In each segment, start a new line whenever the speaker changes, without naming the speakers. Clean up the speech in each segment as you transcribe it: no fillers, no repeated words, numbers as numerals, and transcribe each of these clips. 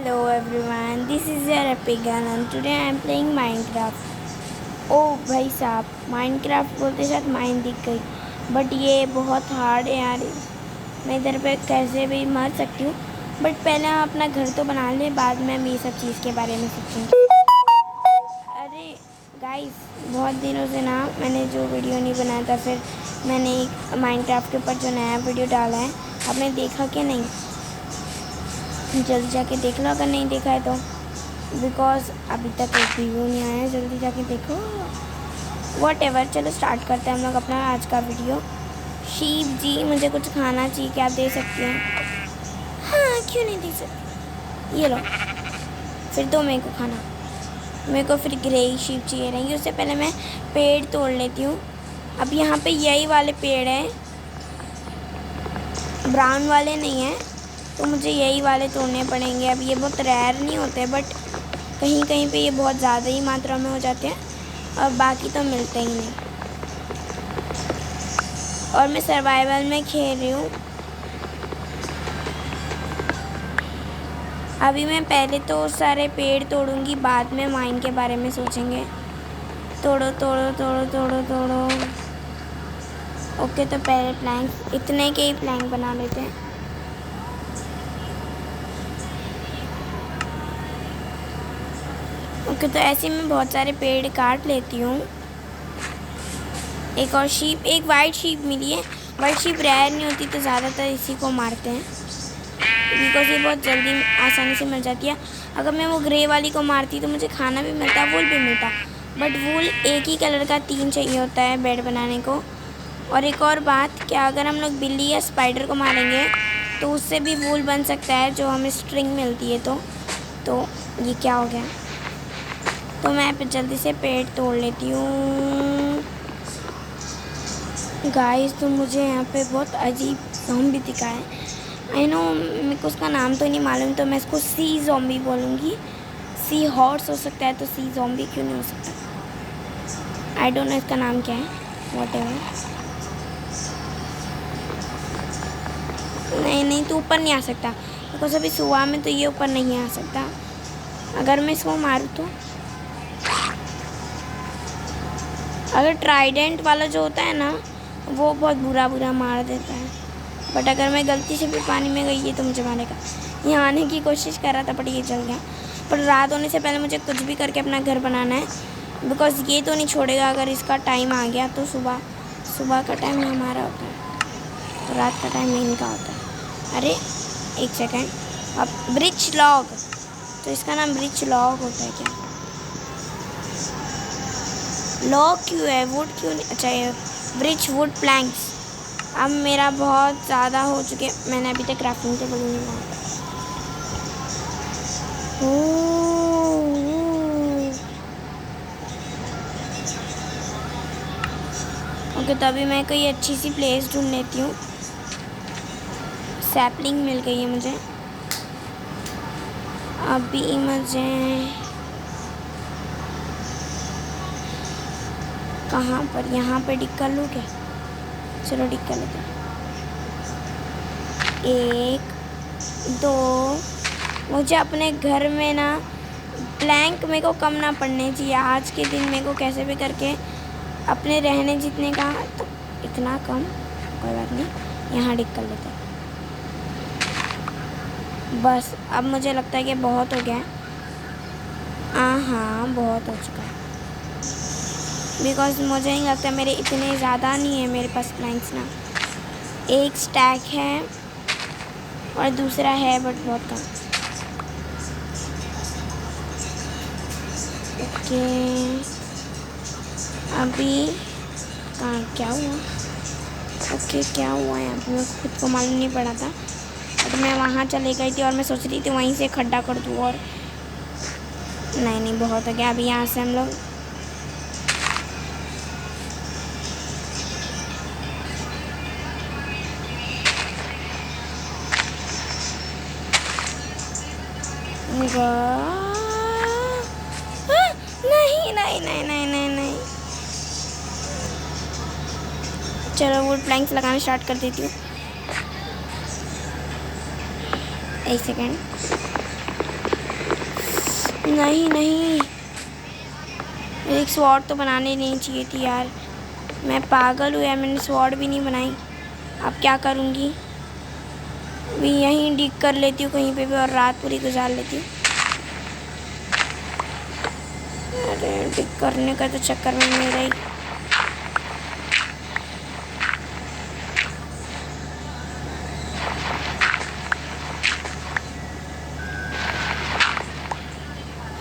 Hello everyone, this is your epic girl and today I am playing Minecraft. ओ भाई साहब, Minecraft बोलते साथ mine दिख गई, बट ये बहुत हार्ड है यार। मैं इधर पे कैसे भी मर सकती हूँ, बट पहले हम अपना घर तो बना लें, बाद में हम ये सब चीज़ के बारे में सोचेंगे। अरे गाइस, बहुत दिनों से ना मैंने जो वीडियो नहीं बनाया था, फिर मैंने एक Minecraft के ऊपर जो नया वीडियो डाला है, आपने देखा कि नहीं? जल्दी जाके देख लो अगर नहीं देखा है तो, बिकॉज अभी तक एक भी व्यू नहीं आया है। जल्दी जाके देखो। वॉट एवर, चलो स्टार्ट करते हैं हम लोग अपना आज का वीडियो। शीप जी, मुझे कुछ खाना चाहिए, क्या आप दे सकते हैं? हाँ, क्यों नहीं दे सकते, ये लो। फिर दो मेरे को खाना, मेरे को फिर ग्रे शीप चाहिए रहेंगी। उससे पहले मैं पेड़ तोड़ लेती हूँ। अब यहाँ पे यही वाले पेड़ हैं, ब्राउन वाले नहीं हैं, तो मुझे यही वाले तोड़ने पड़ेंगे। अब ये बहुत रेयर नहीं होते, बट कहीं कहीं पे ये बहुत ज़्यादा ही मात्रा में हो जाते हैं, और बाकी तो मिलते ही नहीं। और मैं सर्वाइवल में खेल रही हूँ। अभी मैं पहले तो सारे पेड़ तोड़ूंगी, बाद में माइन के बारे में सोचेंगे। तोड़ो तोड़ो तोड़ो तोड़ो तोड़ो। ओके, तो पहले प्लैंक, इतने के ही प्लैंक बना लेते हैं। ओके, तो ऐसे मैं बहुत सारे पेड़ काट लेती हूँ। एक और शीप, एक वाइट शीप मिली है। वाइट शीप रेयर नहीं होती, तो ज़्यादातर इसी को मारते हैं, बिकॉज ये बहुत जल्दी आसानी से मिल जाती है। अगर मैं वो ग्रे वाली को मारती तो मुझे खाना भी मिलता, वूल भी मिलता, बट वूल एक ही कलर का 3 चाहिए होता है बेड बनाने को। और एक और बात, क्या अगर हम लोग बिल्ली या स्पाइडर को मारेंगे तो उससे भी वूल बन सकता है, जो हमें स्ट्रिंग मिलती है। तो ये क्या हो गया? तो मैं जल्दी से पेड़ तोड़ लेती हूँ। गाइस, तो मुझे यहाँ पे बहुत अजीब ज़ॉम्बी दिखा है। आई नो, मेरे को उसका नाम तो नहीं मालूम, तो मैं इसको सी ज़ॉम्बी बोलूँगी। सी हॉर्स हो सकता है, तो सी ज़ॉम्बी क्यों नहीं हो सकता? आई डोंट नो इसका नाम क्या है, वॉट एवर। नहीं, तो ऊपर नहीं आ सकता, बिकॉज अभी सुबह में तो ये ऊपर नहीं आ सकता। अगर मैं इसको मारूँ तो, अगर ट्राइडेंट वाला जो होता है ना, वो बहुत बुरा मार देता है, बट अगर मैं गलती से भी पानी में गई है तो मुझे मारेगा। यहाँ आने की कोशिश कर रहा था, बट ये चल गया। पर रात होने से पहले मुझे कुछ भी करके अपना घर बनाना है, बिकॉज ये तो नहीं छोड़ेगा। अगर इसका टाइम आ गया तो सुबह का टाइम हमारा होता है, तो रात का टाइम इनका होता है। अरे एक सेकेंड, अब ब्रिज लॉग, तो इसका नाम ब्रिज लॉग होता है क्या? लॉग क्यों है, वुड क्यों नहीं? अच्छा, ये ब्रिज वुड प्लैंक्स। अब मेरा बहुत ज़्यादा हो चुके, मैंने अभी तक क्राफ्टिंग टेबल नहीं बनाया। ओके, तो अभी मैं कोई अच्छी सी प्लेस ढूंढ लेती हूँ। सैपलिंग मिल गई है मुझे। अभी मुझे कहाँ पर, यहाँ पर डिग कर लूँ क्या? चलो डिग कर लेते हैं। 1 2, मुझे अपने घर में ना प्लैंक मेरे को कम ना पड़ने चाहिए। आज के दिन मेरे को कैसे भी करके अपने रहने जितने का, तो इतना कम, कोई बात नहीं, यहाँ डिग कर लेते हैं। बस अब मुझे लगता है कि बहुत हो गया है। हाँ, बहुत हो चुका है, बिकॉज मुझे नहीं लगता, मेरे इतने ज़्यादा नहीं है मेरे पास प्लैंक्स ना। एक स्टैक है और दूसरा है, बट बहुत कम। ओके, अभी क्या हुआ? ओके, क्या हुआ यहाँ पे? मेरे को खुद को मालूम नहीं पड़ा था, बट मैं वहाँ चले गई थी और मैं सोच रही थी वहीं से खड्डा कर दूँ, और नहीं, बहुत हो गया। अभी यहाँ से हम लोग नहीं, चलो वुड प्लैंक्स लगाना स्टार्ट कर देती हूँ। एक सेकेंड, नहीं नहीं, एक स्वॉर्ड तो बनाने नहीं चाहिए थी यार। मैं पागल हूँ यार, मैंने स्वॉर्ड भी नहीं बनाई। अब क्या करूँगी? भी यहीं डिग कर लेती हूँ कहीं पे भी और रात पूरी गुजार लेती हूँ। अरे डिग करने का तो चक्कर में मेरा ही।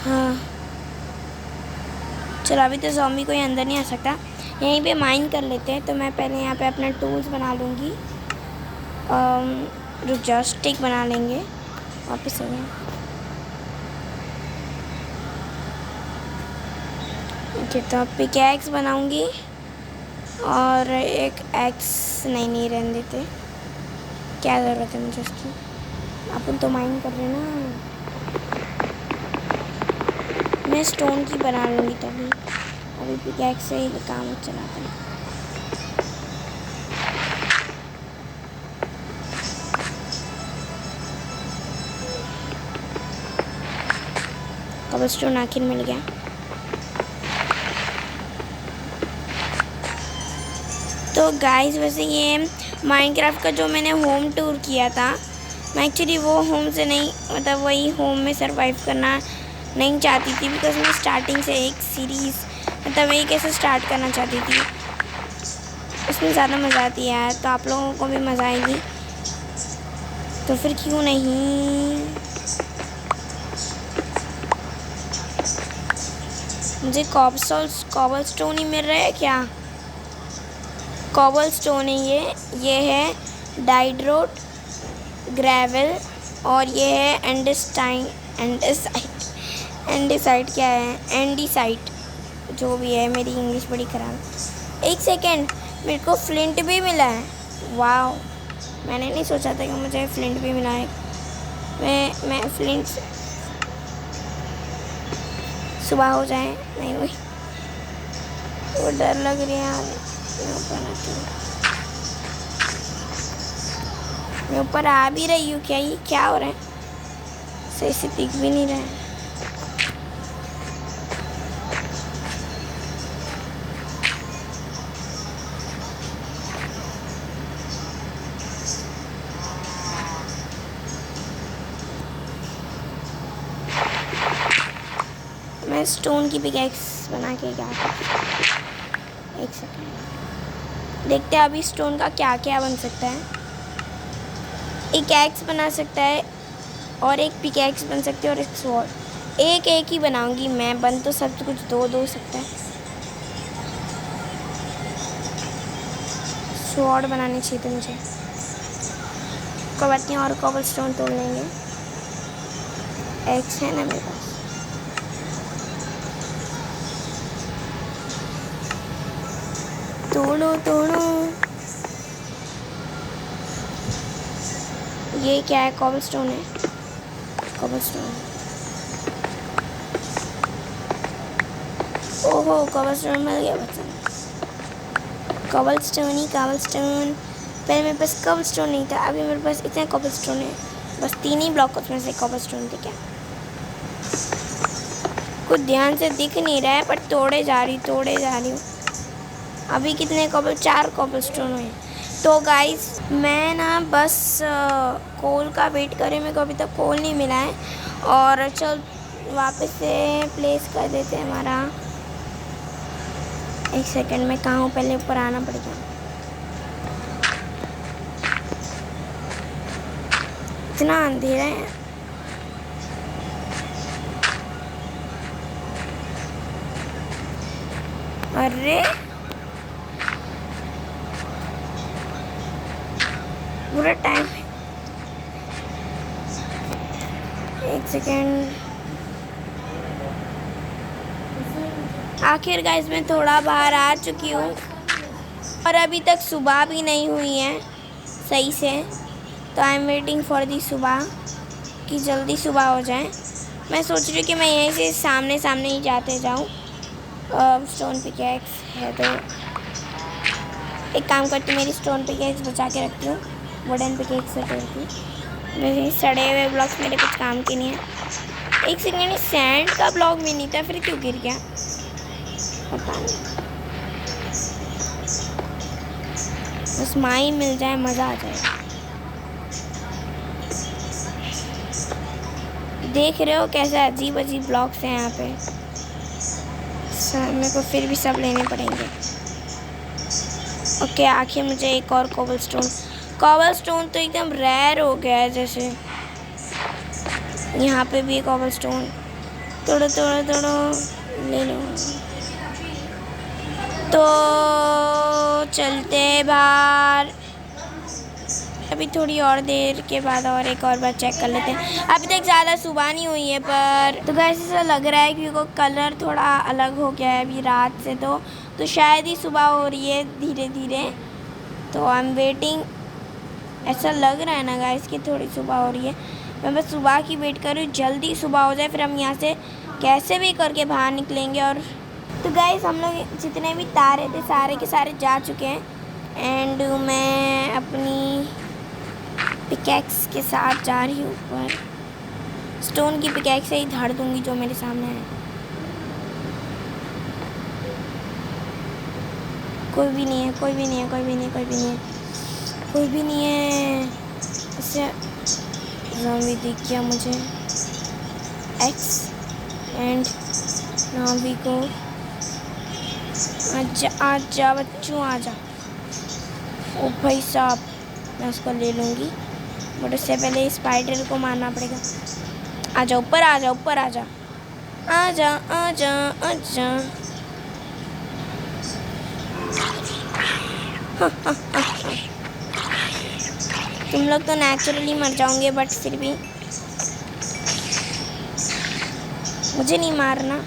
हाँ चलो, अभी तो ज़ॉम्बी कोई अंदर नहीं आ सकता। यहीं पे माइन कर लेते हैं। तो मैं पहले यहाँ पे अपना टूल्स बना लूँगी। रुक जाओ, स्टिक बना लेंगे। वापस हो गया। ओके, तो पिकैक्स बनाऊँगी और एक एक्स। नहीं रहने देते, क्या ज़रूरत है मुझे उसकी। अपन तो माइन कर रहे हैं ना। मैं स्टोन की बना लूँगी तभी। अभी पिकैक्स से ही काम चलाते हैं। कबलस्टोन आखिर मिल गया। तो गाइस, वैसे ये माइनक्राफ्ट का जो मैंने होम टूर किया था, मैं एक्चुअली वो होम से नहीं, मतलब वही होम में सरवाइव करना नहीं चाहती थी। बिकॉज मैं स्टार्टिंग से एक सीरीज़, मतलब एक ऐसे स्टार्ट करना चाहती थी। उसमें ज़्यादा मज़ा आती है यार, तो आप लोगों को भी मज़ा आएगी। तो फिर क्यों नहीं। मुझे कॉबलस्टोन ही मिल रहा है क्या? कॉबलस्टोन है ये है डाइड्रोट, ग्रेवल, और ये है एंडेसाइट क्या है? एंडीसाइट, जो भी है। मेरी इंग्लिश बड़ी ख़राब। एक सेकेंड, मेरे को फ्लिंट भी मिला है। वाह, मैंने नहीं सोचा था कि मुझे फ्लिंट भी मिला है। मैं फ्लिंट से सुबह हो जाए नहीं हुई, वो डर लग रही है यार। मैं ऊपर आ भी रही हूँ। क्या ये क्या हो रहा है? सही से दिख भी नहीं रहा है। मैं स्टोन की पिकैक्स बना के क्या करती। एक सेकेंड, देखते हैं अभी स्टोन का क्या क्या बन सकता है। एक एक्स बना सकता है और एक पिकैक्स बन सकती है और एक स्वॉर्ड। एक ही बनाऊंगी मैं। बन तो सब कुछ दो सकता है। स्वॉर्ड बनाने चाहिए थे मुझे। कोई बात नहीं, और कॉबलस्टोन तोड़ लेंगे। एक्स है ना मेरे पास। तोड़ो। ये क्या है? कॉबलस्टोन है। कॉबलस्टोन, ओहो, कॉबलस्टोन मिल गया बच्चा। कॉबलस्टोन। पहले मेरे पास कॉबलस्टोन नहीं था, अभी मेरे पास इतना कॉबलस्टोन है। बस 3 ही ब्लॉक उसमें से कॉबलस्टोन थे क्या? कुछ ध्यान से दिख नहीं रहा है, पर तोड़े जा रही हूँ। अभी कितने 4 कॉबलस्टोन हुए। तो गाइस, मैं ना बस कोल का वेट कर रही हूँ। मेरे को अभी तक कोल नहीं मिला है। और चल वापस से प्लेस कर देते हैं हमारा। एक सेकंड में कहाँ हूँ? पहले ऊपर आना पड़ेगा। इतना अंधेरा है। अरे पूरा टाइम। एक सेकेंड। आखिर गाइस, मैं थोड़ा बाहर आ चुकी हूँ और अभी तक सुबह भी नहीं हुई है सही से। तो I am waiting for the सुबह, कि जल्दी सुबह हो जाए। मैं सोच रही हूँ कि मैं यहीं से सामने ही जाते जाऊँ। स्टोन पिकैक्स है तो एक काम करती हूँ, मेरी स्टोन पिकैक्स बचा के रखती हूँ। वुडन पिकैक्स से तोड़ती हूँ। मेरे सड़े हुए ब्लॉक्स मेरे कुछ काम के नहीं है। एक सेकेंड, सैंड का ब्लॉक भी नहीं था, फिर क्यों गिर गया पता नहीं। बस माई मिल जाए मज़ा आ जाए। देख रहे हो कैसे अजीब अजीब ब्लॉक्स हैं यहाँ पे। मेरे को फिर भी सब लेने पड़ेंगे। ओके, आखिर मुझे एक और कोबलस्टोन तो एकदम रेयर हो गया है। जैसे यहाँ पे भी एक कोबलस्टोन, तोड़ो तोड़ो तोड़ो, ले लो। तो चलते बाहर, अभी थोड़ी और देर के बाद और एक और बार चेक कर लेते हैं। अभी तक ज़्यादा सुबह नहीं हुई है, पर तो गाइस ऐसा लग रहा है क्योंकि कलर थोड़ा अलग हो गया है अभी रात से, तो शायद ही सुबह हो रही है धीरे धीरे। तो आई एम वेटिंग, ऐसा लग रहा है ना गाइस कि थोड़ी सुबह हो रही है। मैं बस सुबह की वेट कर रही हूँ, जल्दी सुबह हो जाए, फिर हम यहाँ से कैसे भी करके बाहर निकलेंगे। और तो गाइस हम लोग जितने भी तारे थे सारे के सारे जा चुके हैं। एंड मैं अपनी पिकैक्स के साथ जा रही हूँ ऊपर। स्टोन की पिकैक्स से ही धाड़ दूँगी जो मेरे सामने है। कोई भी नहीं है, कोई भी नहीं है, कोई भी नहीं है, कोई भी नहीं है, कोई भी नहीं है। इससे ज़ॉम्बी दिख गया मुझे। एक्स एंड नावी को आजा बच्चों आजा। ओ भाई साहब, मैं उसको ले लूँगी, बट उससे पहले स्पाइडर को मारना पड़ेगा। आजा ऊपर, आजा ऊपर, आजा आजा आजा आजा। तुम लोग तो नेचुरली मर जाओगे, बट फिर भी मुझे नहीं मारना।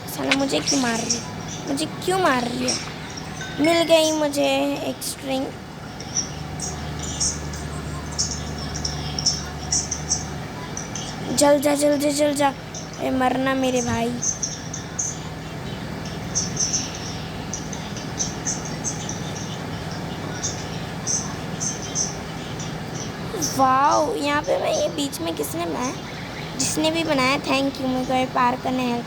साला मुझे क्यों मार रही है, मुझे क्यों मार रही है। मिल गई मुझे एक स्ट्रिंग। जल जा जल जा जल जा, अरे मरना मेरे भाई। वाओ, यहाँ पे मैं ये बीच में जिसने भी बनाया थैंक यू, मेरे को ये पार करने हेल्प।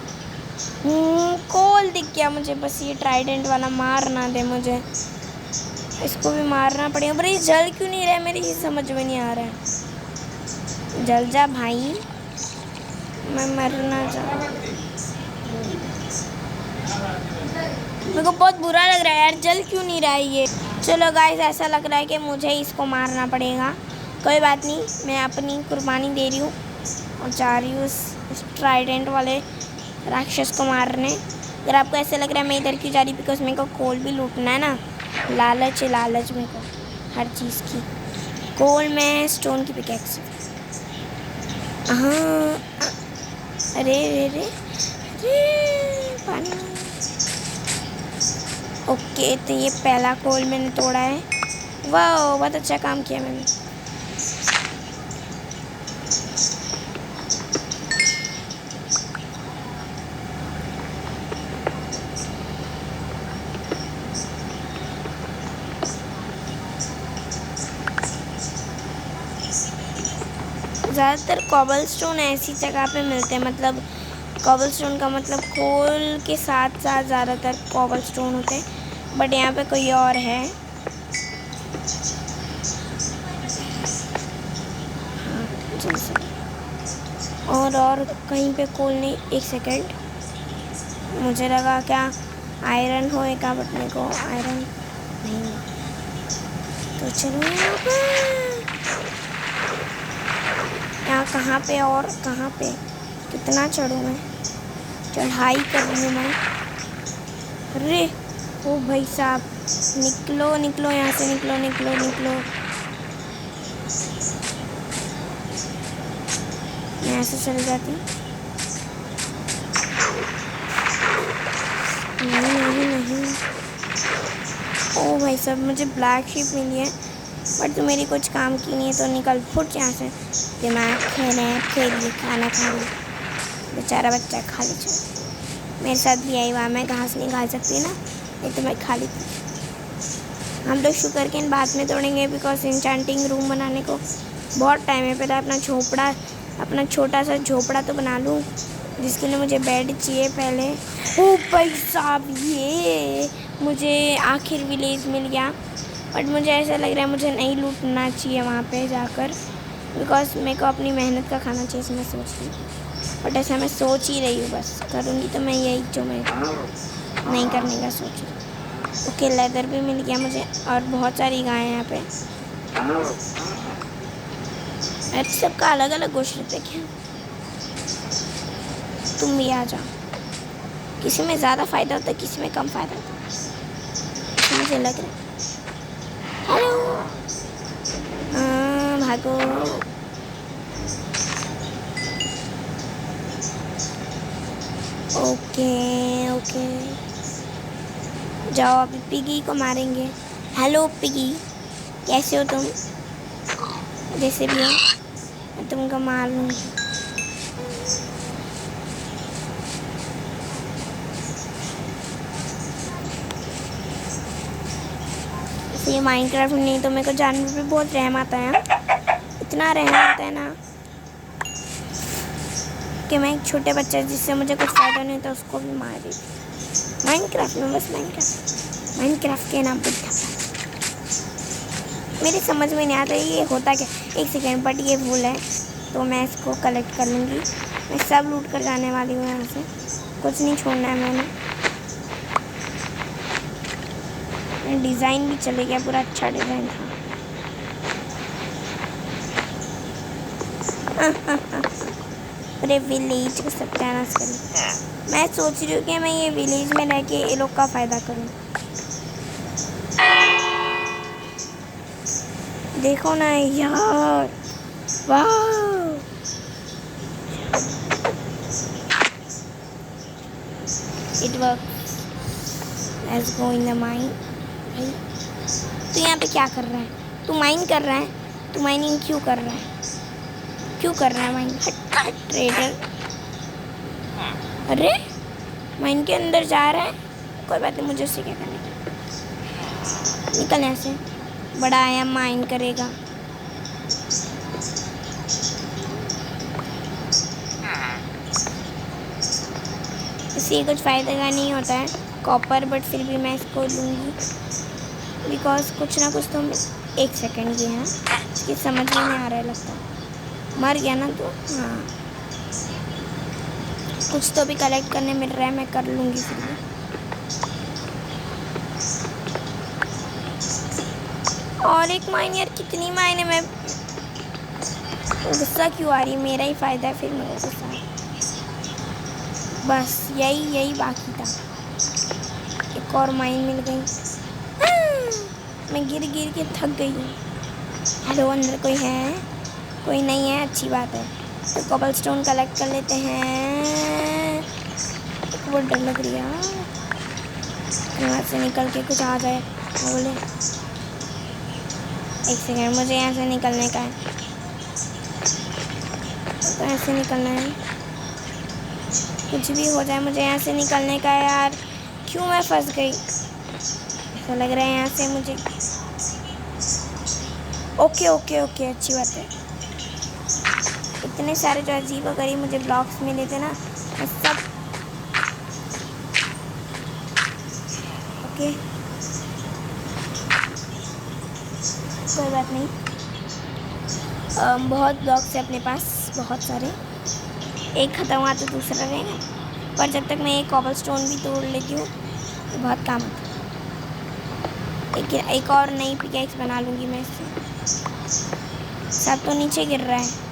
कोल दिख गया मुझे, बस ये ट्राइडेंट वाला मार ना दे मुझे, इसको भी मारना पड़ेगा। पर ये जल क्यों नहीं रहा है, मेरी समझ में नहीं आ रहा है। जल जा भाई, मैं मरना चाहूँ। मेरे को बहुत बुरा लग रहा है यार, जल क्यों नहीं रहा है ये। चलो गाइस, ऐसा लग रहा है कि मुझे इसको मारना पड़ेगा। कोई बात नहीं, मैं अपनी कुर्बानी दे रही हूँ और जा रही हूँ इस ट्राइडेंट वाले राक्षस को मारने। अगर आपको ऐसा लग रहा है मैं इधर क्यों जा रही, बिकॉज मेरे को कोल भी लूटना है ना। लालच है, लालच मेरे को हर चीज़ की। कोल में स्टोन की पिकैक्स। हाँ, अरे रे रे रे पानी। ओके, तो ये पहला कोल मैंने तोड़ा है। वाह, बहुत अच्छा काम किया मैंने। ज़्यादातर कोबलस्टोन ऐसी जगह पे मिलते हैं, मतलब कोबलस्टोन का मतलब कोल के साथ साथ ज़्यादातर कोबलस्टोन होते हैं, बट यहाँ पे कोई और है। हाँ, जैसे और कहीं पे कोल नहीं। एक सेकेंड, मुझे लगा क्या आयरन होएगा, बट मेरे को आयरन नहीं। तो चलो यहाँ कहाँ पे और कहाँ पे, कितना चढ़ूँ मैं, चढ़ाई कर रही हूँ मैं। अरे ओ भाई साहब, निकलो निकलो यहाँ से, निकलो निकलो निकलो। मैं ऐसे चल जाती। नहीं नहीं नहीं, ओ भाई साहब, मुझे ब्लैक शीप मिली है, बट तो मेरी कुछ काम की नहीं है, तो निकल फुट यहाँ से। दिमाग खेलिए, खाना खा ली, बेचारा बच्चा खा लीजिए। मेरे साथ भी आई हुआ, मैं घास नहीं खा सकती ना, ये तो मैं खा ली थी। हम लोग शुगर केन बाद में तोड़ेंगे, बिकॉज इंचेंटिंग रूम बनाने को बहुत टाइम है। पहले अपना झोपड़ा अपना छोटा सा झोपड़ा तो बना लूँ, जिसके लिए मुझे बेड चाहिए पहले। ओ भाई साहब, ये मुझे आखिर विलेज मिल गया, बट मुझे ऐसा लग रहा है मुझे नहीं लूटना चाहिए वहाँ पे जाकर, बिकॉज मेरे को अपनी मेहनत का खाना चाहिए, मैं सोच रही हूँ। बट ऐसा मैं सोच ही रही हूँ, बस करूँगी तो मैं यही जो मैं नहीं करने का सोच रही हूँ। ओके, लेदर भी मिल गया मुझे और बहुत सारी गायें हैं यहाँ पे। अरे सबका अलग अलग गोश्त रहता है क्या? तुम भी आ जाओ। किसी में ज़्यादा फ़ायदा होता है, किसी में कम फ़ायदा होता है, मुझे लग रहा है। हेलो, भागो। ओके ओके, जाओ, अभी पिगी को मारेंगे। हेलो पिगी, कैसे हो तुम? जैसे भी हो मैं तुमको मार लूँगी। ये माइनक्राफ्ट नहीं तो मेरे को जानवर पे बहुत रहम आता है, इतना रहम आता है ना कि मैं एक छोटे बच्चे जिससे मुझे कुछ फ़ायदा नहीं होता उसको भी मार देती। माइनक्राफ्ट में बस माइनक्राफ्ट के नाम पे मेरे समझ में नहीं आता ये होता क्या। एक सेकेंड, बट ये भूल है तो मैं इसको कलेक्ट कर लूँगी। मैं सब लूट कर जाने वाली हूँ यहाँ से, कुछ नहीं छोड़ना है मैंने। डिज़ाइन भी चले गया, पूरा अच्छा डिज़ाइन था। पूरे विलेज को सत्यानाश करूँ। मैं सोच रही हूँ कि मैं ये विलेज में रह के ये लोग का फ़ायदा करूँ। देखो ना यार, वाह, it works. Let's go in the mine. भाई तू यहाँ पे क्या कर रहा है? तू माइन कर रहा है? तू माइनिंग क्यों कर रहा है? क्यों कर रहा है माइन? हट ट्रेडर। अरे माइन के अंदर जा रहा है, कोई बात नहीं, मुझे उससे क्या करना है। निकल यहाँ से, बड़ा आया माइन करेगा। इससे कुछ फ़ायदा का नहीं होता है कॉपर, बट फिर भी मैं इसको लूँगी बिकॉज कुछ ना कुछ तो। एक सेकेंड ये है, इसकी समझ में नहीं आ रहा है, लगता मर गया ना तो। हाँ, कुछ तो भी कलेक्ट करने मिल रहा है, मैं कर लूँगी फिर भी। और एक माइन यार, कितनी माइन है? मैं गुस्सा क्यों आ रही है? मेरा ही फ़ायदा है फिर मेरा गुस्सा। बस यही बाकी था। एक और माइन मिल गई। मैं गिर के थक गई हूँ। हेलो, अंदर कोई है? कोई नहीं है, अच्छी बात है। तो कॉबलस्टोन कलेक्ट कर लेते हैं। बहुत डर लग रही है यहाँ से निकल के कुछ आ जाए बोले। एक सेकेंड, मुझे यहाँ से निकलने का है। तो ऐसे निकलना है, कुछ भी हो जाए मुझे यहाँ से निकलने का है यार। क्यों मैं फंस गई? ऐसा लग रहा है यहाँ से मुझे। ओके, अच्छी बात है। इतने सारे जो अजीब गरीब मुझे ब्लॉक्स मिले थे ना, मैं सब ओके, कोई बात नहीं। बहुत ब्लॉक्स है अपने पास, बहुत सारे। एक ख़त्म हुआ तो दूसरा रहेगा, पर जब तक मैं एक कॉबलस्टोन भी तोड़ लेती हूँ तो बहुत काम आता है। एक और नई पिकैक्स बना लूँगी मैं इससे। सब तो नीचे गिर रहा है।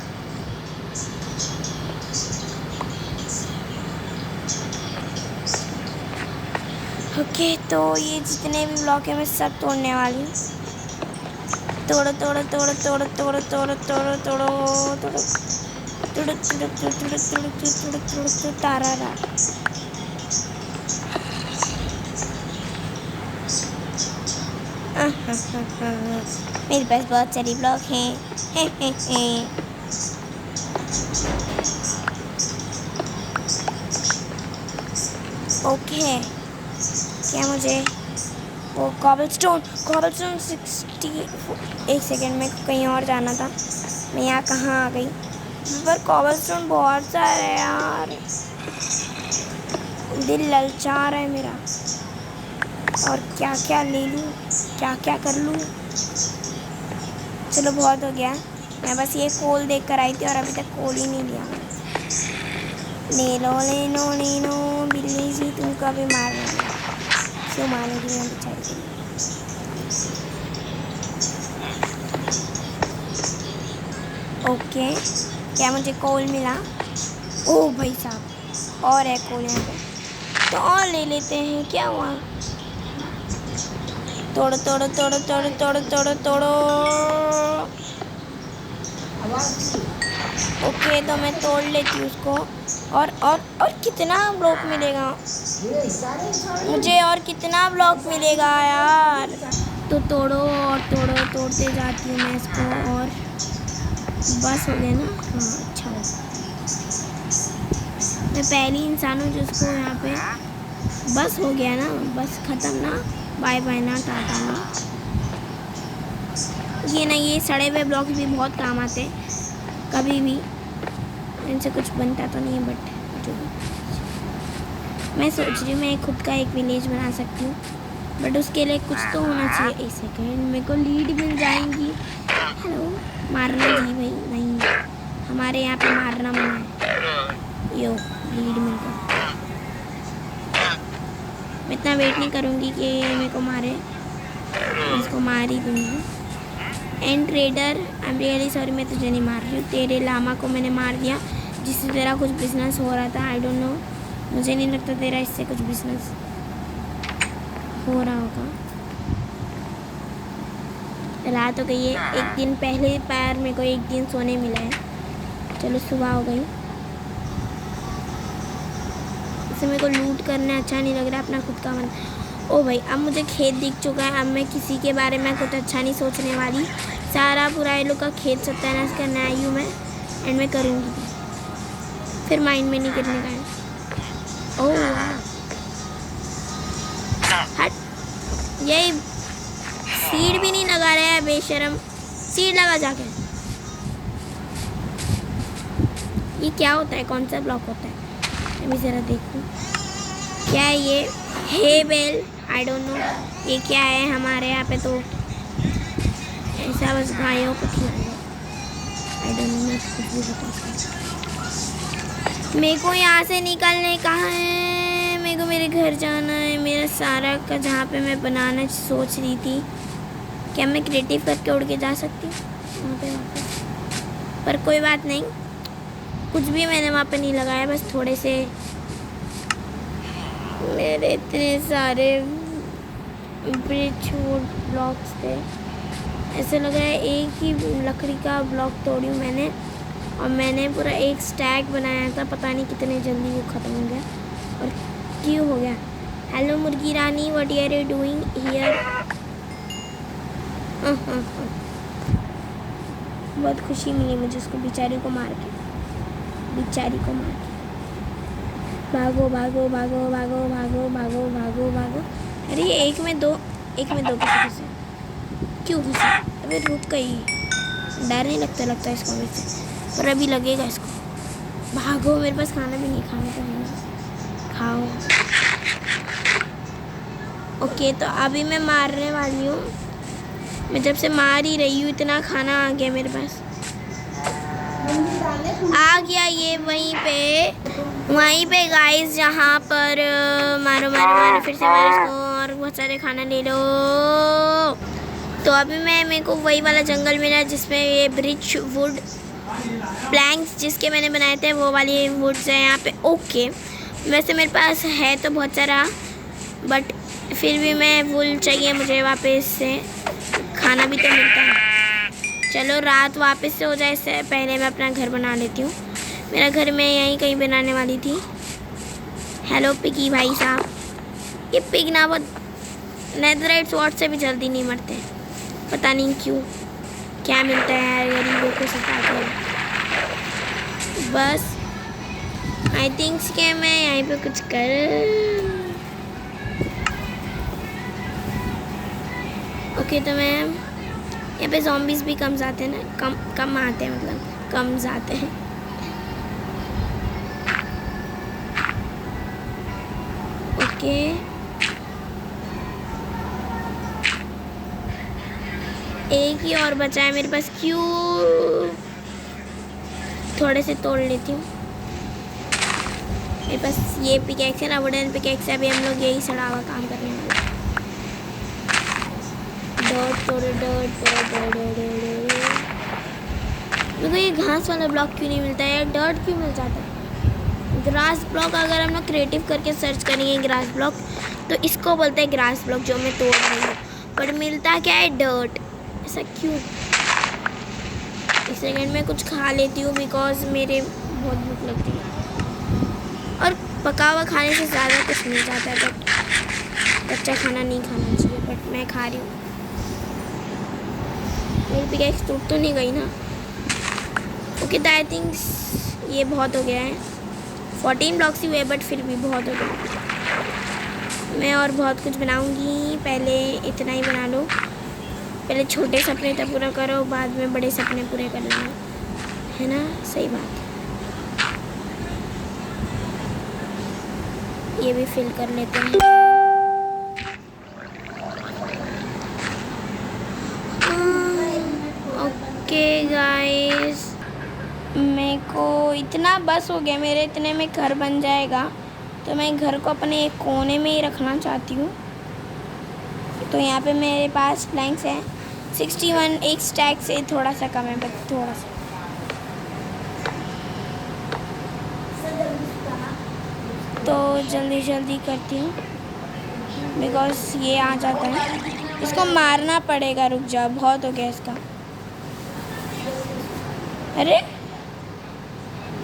ओके, तो ये जितने भी ब्लॉक है मैं सब तोड़ने वाली हूँ। तोड़ो तोड़ो तोड़ो तोड़ो तोड़ो तोड़ो तोड़ो तोड़ो तोड़ो तोड़ो तोड़ो तोड़ो तोड़ो तोड़ो तोड़ो तारा। मेरे पास बहुत सारी ब्लॉक हैं। ओके, क्या मुझे वो कॉबलस्टोन 60। एक सेकेंड में कहीं और जाना था, मैं यहाँ कहाँ आ गई? पर कॉबलस्टोन बहुत सारे है यार, दिल ललचा रहा है मेरा। और क्या क्या ले लूँ, क्या क्या कर लूँ। चलो बहुत हो गया, मैं बस ये कोल देख कर आई थी और अभी तक कोल ही नहीं लिया। ले लो ले लो ले लो, बिल्ली जी तुमको अभी मारेगी। क्यों मारेगी मैं बेचारी। ओके, क्या मुझे कोल मिला? ओ भाई साहब, और है कोल यहाँ पे, तो और ले लेते हैं। क्या हुआ? तोड़ो तोड़ो तोड़ो तोड़ो तोड़ो तोड़ो तोड़ो। ओके, तो मैं तोड़ लेती हूँ उसको। और कितना ब्लॉक मिलेगा मुझे? और कितना ब्लॉक मिलेगा यार? तो तोड़ो और तोड़ो, तोड़ते जाती हूँ मैं इसको। और बस हो गया ना? हाँ, अच्छा हो। मैं पहली इंसान हूँ जिसको यहाँ पे बस हो गया ना, बस ख़त्म ना, बाय बाय ना, टाटा ना। ये सड़े हुए ब्लॉक भी बहुत काम आते हैं कभी भी। इनसे कुछ बनता तो नहीं है, बट जो मैं सोच रही हूँ मैं खुद का एक विलेज बना सकती हूँ, बट उसके लिए कुछ तो होना चाहिए। एक सेकेंड, मेरे को लीड मिल जाएंगी। हेलो, मारना जी भाई नहीं, हमारे यहाँ पे मारना मना है। यो लीड मिल गया। मैं इतना वेट नहीं करूँगी कि ये मेरे को मारे, मैं इसको मार ही दूँगी। And trader, I am really sorry, मैं तुझे नहीं मार रही हूँ, तेरे लामा को मैंने मार दिया जिससे तेरा कुछ बिजनेस हो रहा था। आई डोंट नो, मुझे नहीं लगता तेरा इससे कुछ बिजनेस हो रहा होगा। रात हो गई है, एक दिन पहले पैर मेरे को एक दिन सोने मिला है। चलो सुबह हो गई। इसे मेरे को लूट करना अच्छा नहीं लग रहा, अपना खुद का मन। ओ भाई, अब मुझे खेत दिख चुका है, अब मैं किसी के बारे में कुछ अच्छा नहीं सोचने वाली। सारा पूरा ये लोग का खेत सत्यानाश करना आई हूँ मैं, एंड मैं करूँगी भी। फिर माइंड में नहीं गिरने का है। ओह हट, यही सीड भी नहीं लगा रहा है बेशरम। सीड लगा जाके। ये क्या होता है, कौन सा ब्लॉक होता है? अभी ज़रा देखूँ क्या है ये। हे बेल, आई डोंट नो ये क्या है। हमारे यहाँ पे तो ऐसा बस गायों को खिलाया। आई डोंट नो, मैं कुछ भी बता सकती। मेरे को यहाँ से निकलने कहाँ है, मेरे को मेरे घर जाना है। मेरा सारा का जहाँ पे मैं बनाना सोच रही थी, क्या मैं क्रिएटिव करके उड़ के जा सकती हूँ वहाँ पे वापस? पर कोई बात नहीं, कुछ भी मैंने वहाँ पे नहीं लगाया, बस थोड़े से मेरे इतने सारे ब्रिज वुड ब्लॉक्स थे। ऐसे लग रहा है एक ही लकड़ी का ब्लॉक तोड़ी हूँ मैंने, और मैंने पूरा एक स्टैक बनाया था। पता नहीं कितने जल्दी वो ख़त्म हो गया और क्यों हो गया। हेलो मुर्गी रानी, what are you doing here? बहुत खुशी मिली मुझे उसको, बेचारी को मार के, बेचारी को मार के। भागो भागो भागो भागो भागो भागो भागो भागो। अरे एक में दो किसी क्यों घुसे? अबे रुक गई, डर नहीं लगता इसको अभी से, पर अभी लगेगा इसको। भागो, मेरे पास खाना भी नहीं, खाना तो नहीं, खाओ। ओके, तो अभी मैं मारने वाली हूँ। मैं जब से मार ही रही हूँ, इतना खाना आ गया मेरे पास, आ गया ये वहीं पे गाइस, जहाँ पर मारो मारो मारो, फिर से मारो इसको, और बहुत सारे खाना ले लो। तो अभी मेरे को वही वाला जंगल मिला जिसमें ये ब्रिज वुड प्लैंक्स जिसके मैंने बनाए थे, वो वाली वुड्स हैं यहाँ पे। ओके, वैसे मेरे पास है तो बहुत सारा, बट फिर भी मैं वुल चाहिए मुझे वापस से, खाना भी तो मिलता है। चलो रात वापस से हो जाए, इससे पहले मैं अपना घर बना लेती हूँ। मेरा घर मैं यहीं कहीं बनाने वाली थी। हेलो पिगी भाई साहब, ये पिग ना बहुत नेदराइट स्वॉर्ड से भी जल्दी नहीं मरते, पता नहीं क्यों, क्या मिलता है यार गरीबों को सता कर। बस आई थिंक कि मैं यहीं पे कुछ कर। ओके, तो मैं यहाँ पे ज़ॉम्बीज़ भी कम जाते हैं ना, कम आते हैं, मतलब कम जाते हैं। ओके, एक ही और बचा है मेरे पास। क्यों, थोड़े से तोड़ लेती हूँ। मेरे पास ये पिकैक्स है ना, वुडन पिकैक्स है। अभी हम लोग यही सड़ा हुआ काम करने वाले। डॉट तोड़ो, डॉट मेरे को ये घास वाला ब्लॉक क्यों नहीं मिलता है, डर्ट क्यों मिल जाता है। ग्रास ब्लॉक अगर हम लोग क्रिएटिव करके सर्च करेंगे ग्रास ब्लॉक, तो इसको बोलते हैं ग्रास ब्लॉक जो मैं तोड़ रही हूँ। पर मिलता क्या है, डर्ट। ऐसा क्यों? इस सेकेंड में कुछ खा लेती हूँ बिकॉज मेरे बहुत भूख लगती है, और पका हुआ खाने से ज़्यादा कुछ मिल जाता है। बट कच्चा खाना नहीं खाना चाहिए, बट मैं खा रही हूँ। मेरी पिकैक्स टूट तो नहीं गई ना? ओके, तो आई थिंक ये बहुत हो गया है। 14 ब्लॉक्स ही हुए, बट फिर भी बहुत हो गया। मैं और बहुत कुछ बनाऊंगी, पहले इतना ही बना लो। पहले छोटे सपने तो पूरा करो, बाद में बड़े सपने पूरे कर लेना, है ना? सही बात है। ये भी फिल कर लेते हैं। ओके गाइस, मेरे को इतना बस हो गया, मेरे इतने में घर बन जाएगा। तो मैं घर को अपने एक कोने में ही रखना चाहती हूँ। तो यहाँ पे मेरे पास प्लैंक्स हैं 61, एक स्टैक से थोड़ा सा कम है, बट थोड़ा सा। तो जल्दी जल्दी करती हूँ बिकॉज ये आ जाता है। इसको मारना पड़ेगा, रुक जाओ, बहुत हो गया इसका। अरे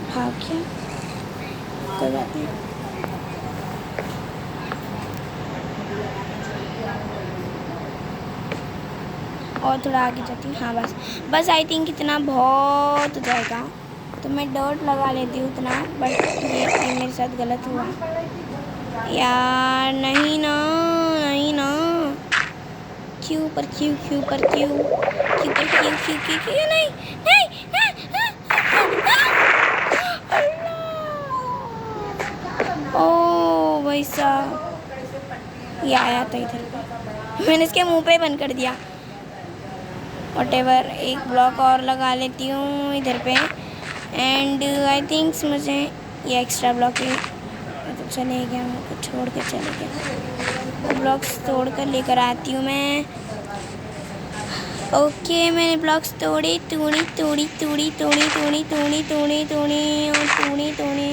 भाग गया, कोई बात नहीं। और थोड़ा आगे जाती हूँ। हाँ बस आई थिंक इतना बहुत हो जाएगा। तो मैं डॉट लगा लेती हूँ इतना, बट ये मेरे साथ गलत हुआ यार। नहीं ना, नहीं ना, क्यों पर क्यों, क्यों पर क्यों, क्यों पर क्यों, क्यों क्यों क्यों, नहीं नहीं, ओ भाई साहब, ये आया था इधर, मैंने इसके मुंह पे बंद कर दिया। व्हाटएवर, एक ब्लॉक और लगा लेती हूँ इधर पे। एंड आई थिंक्स मुझे ये एक्स्ट्रा ब्लॉक ही तो चले गया, मेरे को छोड़ के चले गया। वो ब्लॉक्स तोड़ कर लेकर आती हूँ मैं। ओके, मैंने ब्लॉक्स तोड़े, तोड़ी तोड़ी तोड़ी तोड़ी तोड़ी तोड़ी तोड़ी तोड़ी और तोड़ी तोड़ी।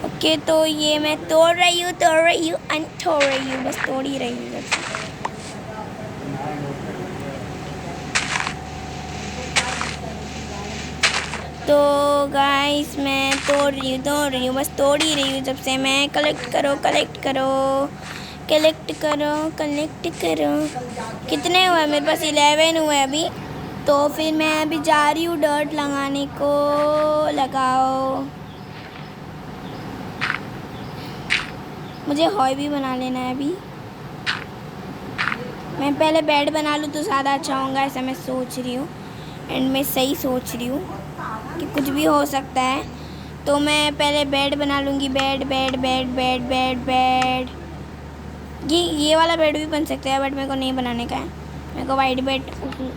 ओके, तो ये मैं तोड़ रही हूँ, तोड़ रही हूँ, तोड़ रही हूँ, बस तोड़ ही रही हूँ। तो गाइस मैं तोड़ रही हूँ, बस तोड़ ही रही हूँ जब से मैं। कलेक्ट करो, कलेक्ट करो, कलेक्ट करो, कलेक्ट करो। कितने हुए मेरे पास? 11 हुए अभी। तो फिर मैं अभी जा रही हूँ डर्ट लगाने को। लगाओ, मुझे हॉय भी बना लेना है अभी। मैं पहले बेड बना लूँ तो ज़्यादा अच्छा होगा, ऐसा मैं सोच रही हूँ। एंड मैं सही सोच रही हूँ कि कुछ भी हो सकता है। तो मैं पहले बेड बना लूँगी। Bed bed bed bed bed bed, ये वाला बेड भी बन सकता है, बट मेरे को नहीं बनाने का है। मेरे को वाइट बेड,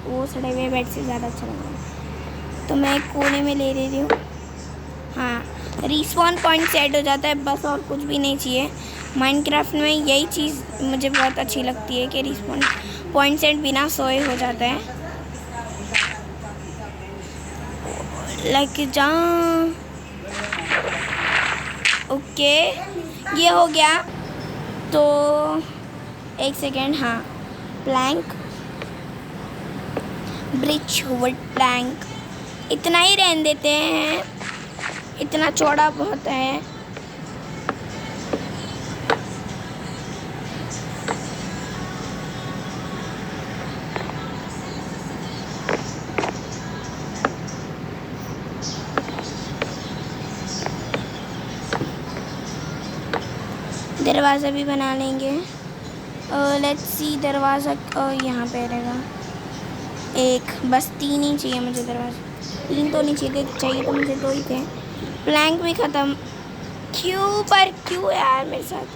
वो सड़े हुए बेड से ज़्यादा अच्छा लग रहा है। तो मैं एक कोने में ले रही हूँ। हाँ, रिस्पॉन पॉइंट सेट हो जाता है, बस और कुछ भी नहीं चाहिए। माइनक्राफ्ट में यही चीज़ मुझे बहुत अच्छी लगती है कि रिस्पॉन पॉइंट सेट बिना सोए हो जाता है। लाइक जहाँ, ओके, ये हो गया। तो एक सेकेंड, हाँ, प्लैंक, ब्रिज वुड प्लैंक, इतना ही रहने देते हैं, इतना चौड़ा बहुत है। दरवाज़ा भी बना लेंगे। लेट्स सी, दरवाज़ा यहाँ पे रहेगा एक, बस 3 ही चाहिए मुझे दरवाज़ा। 3 तो नहीं चाहिए तो मुझे 2 ही थे। प्लैंक भी ख़त्म। क्यों यार मेरे साथ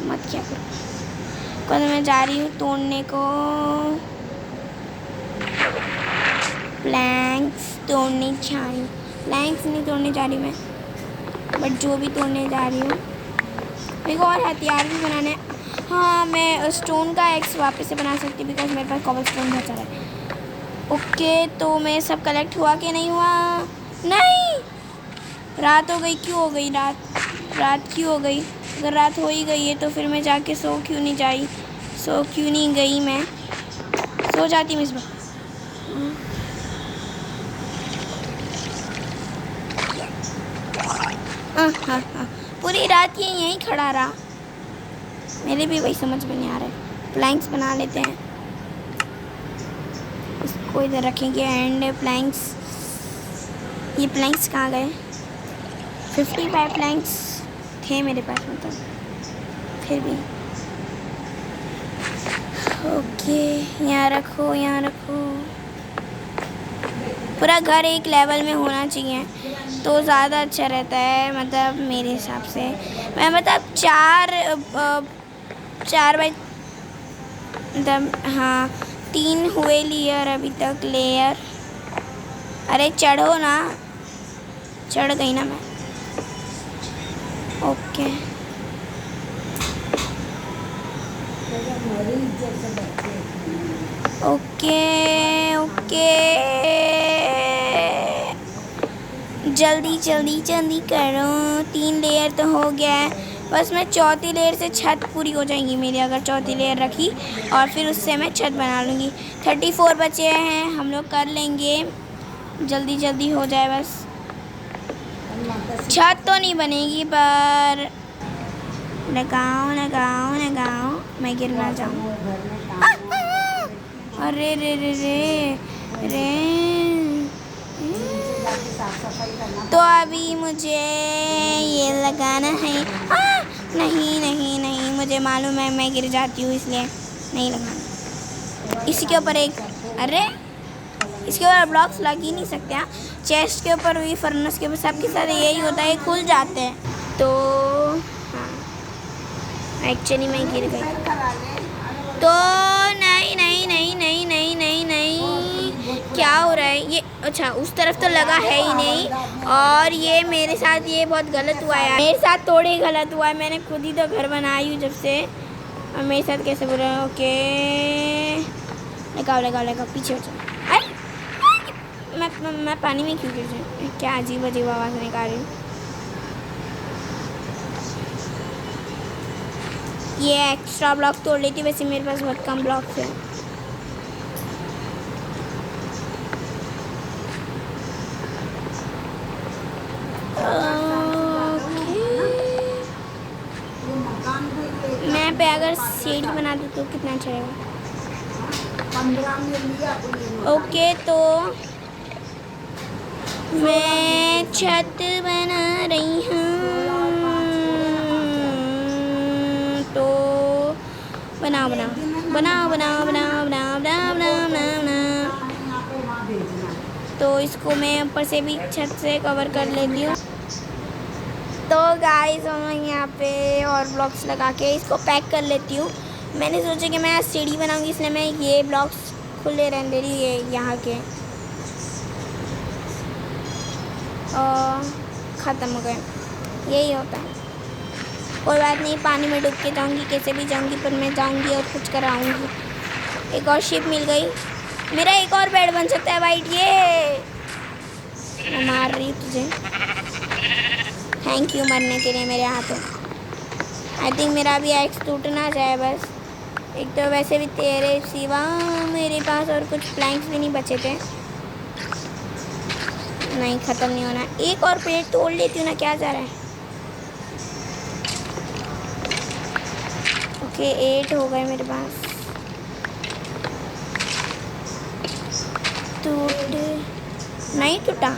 मत क्या करो। कल मैं जा रही हूँ तोड़ने को, प्लैंक्स तोड़ने जा रही हूँ। प्लैंक्स नहीं तोड़ने जा रही मैं, बट जो भी तोड़ने जा रही हूँ। मेरे को और हथियार भी बनाने हैं। हाँ, मैं स्टोन का एक्स वापस से बना सकती हूँ बिकॉज मेरे पास कॉबल स्टोन बहुत सारा है। ओके, तो मैं सब कलेक्ट हुआ कि नहीं हुआ? नहीं, रात हो गई। क्यों हो गई रात क्यों हो गई? अगर रात हो ही गई है तो फिर मैं जाके सो क्यों नहीं गई? मैं सो जाती मिस बा। हाँ, पूरी रात ये यहीं खड़ा रहा। मेरे भी वही समझ में नहीं आ रहा है। प्लैंक्स बना लेते हैं, इसको इधर रखेंगे। एंड प्लैंक्स, ये प्लैंक्स कहाँ गए? 55 प्लैंक्स थे मेरे पास, मतलब फिर भी। ओके, यहाँ रखो। पूरा घर एक लेवल में होना चाहिए तो ज़्यादा अच्छा रहता है, मतलब मेरे हिसाब से। मैं मतलब 4 बाई, मतलब हाँ 3 हुए लेयर अभी तक। लेयर, अरे चढ़ो ना, चढ़ गई ना मैं। ओके, जल्दी करो। 3 लेयर तो हो गया है, बस मैं चौथी लेयर से छत पूरी हो जाएंगी मेरी, अगर चौथी लेयर रखी और फिर उससे मैं छत बना लूँगी। 34 बचे हैं, हम लोग कर लेंगे, जल्दी हो जाए बस। छत तो नहीं बनेगी पर लगाओ, मैं गिर ना जाऊँ। अरे रे। तो अभी मुझे ये लगाना है। नहीं, मुझे मालूम है मैं गिर जाती हूँ, इसलिए नहीं लगाना। इसके ऊपर इसके ऊपर ब्लॉक्स लग ही नहीं सकते। हाँ, चेस्ट के ऊपर भी, फर्नेस के ऊपर, सबके साथ यही होता है, खुल जाते हैं। तो हाँ, एक्चुअली मैं गिर गई। तो नहीं, क्या हो रहा है ये? अच्छा, उस तरफ तो लगा है ही नहीं। और ये मेरे साथ ये बहुत गलत हुआ है, मेरे साथ थोड़ी गलत हुआ है। मैंने खुद ही तो घर बनाई हूँ जब से, और मेरे साथ कैसे बुरा है? ओके, लगाओ, पीछे हो जाओ। मैं पानी में क्यों गिर जाऊँ? क्या अजीब आवाज़ निकाल रही हूँ। ये एक्स्ट्रा ब्लॉक तोड़ लेती, वैसे मेरे पास बहुत कम ब्लॉक्स है। मैं पे अगर सीढ़ी बना दूँ तो कितना अच्छा रहेगा। ओके, तो मैं छत बना रही हूँ, तो बनाओ। तो इसको मैं ऊपर से भी छत से कवर कर लेती हूँ। तो गाइस, मैं यहाँ पे और ब्लॉक्स लगा के इसको पैक कर लेती हूँ। मैंने सोचा कि मैं सीढ़ी बनाऊंगी, इसलिए मैं ये ब्लॉक्स खुले रहने दे रही हूँ, ये यहाँ के। और ख़त्म हो गए, यही होता है। कोई बात नहीं, पानी में डूब के जाऊँगी, कैसे भी जाऊँगी, पर मैं जाऊँगी और कुछ कराऊँगी। एक और शिप मिल गई, मेरा एक और बेड बन सकता है वाइट। ये मैं मार रही हूँ तुझे, थैंक यू मरने के लिए मेरे हाथों। आई थिंक मेरा भी एक्स टूट ना जाए बस। एक तो वैसे भी तेरे सिवा मेरे पास और कुछ प्लैंक्स भी नहीं बचे थे। नहीं, ख़त्म नहीं होना। एक और पेड़ तोड़ लेती हूँ ना, क्या जा रहा है? ओके, 8 हो गए मेरे पास। नहीं टूटा,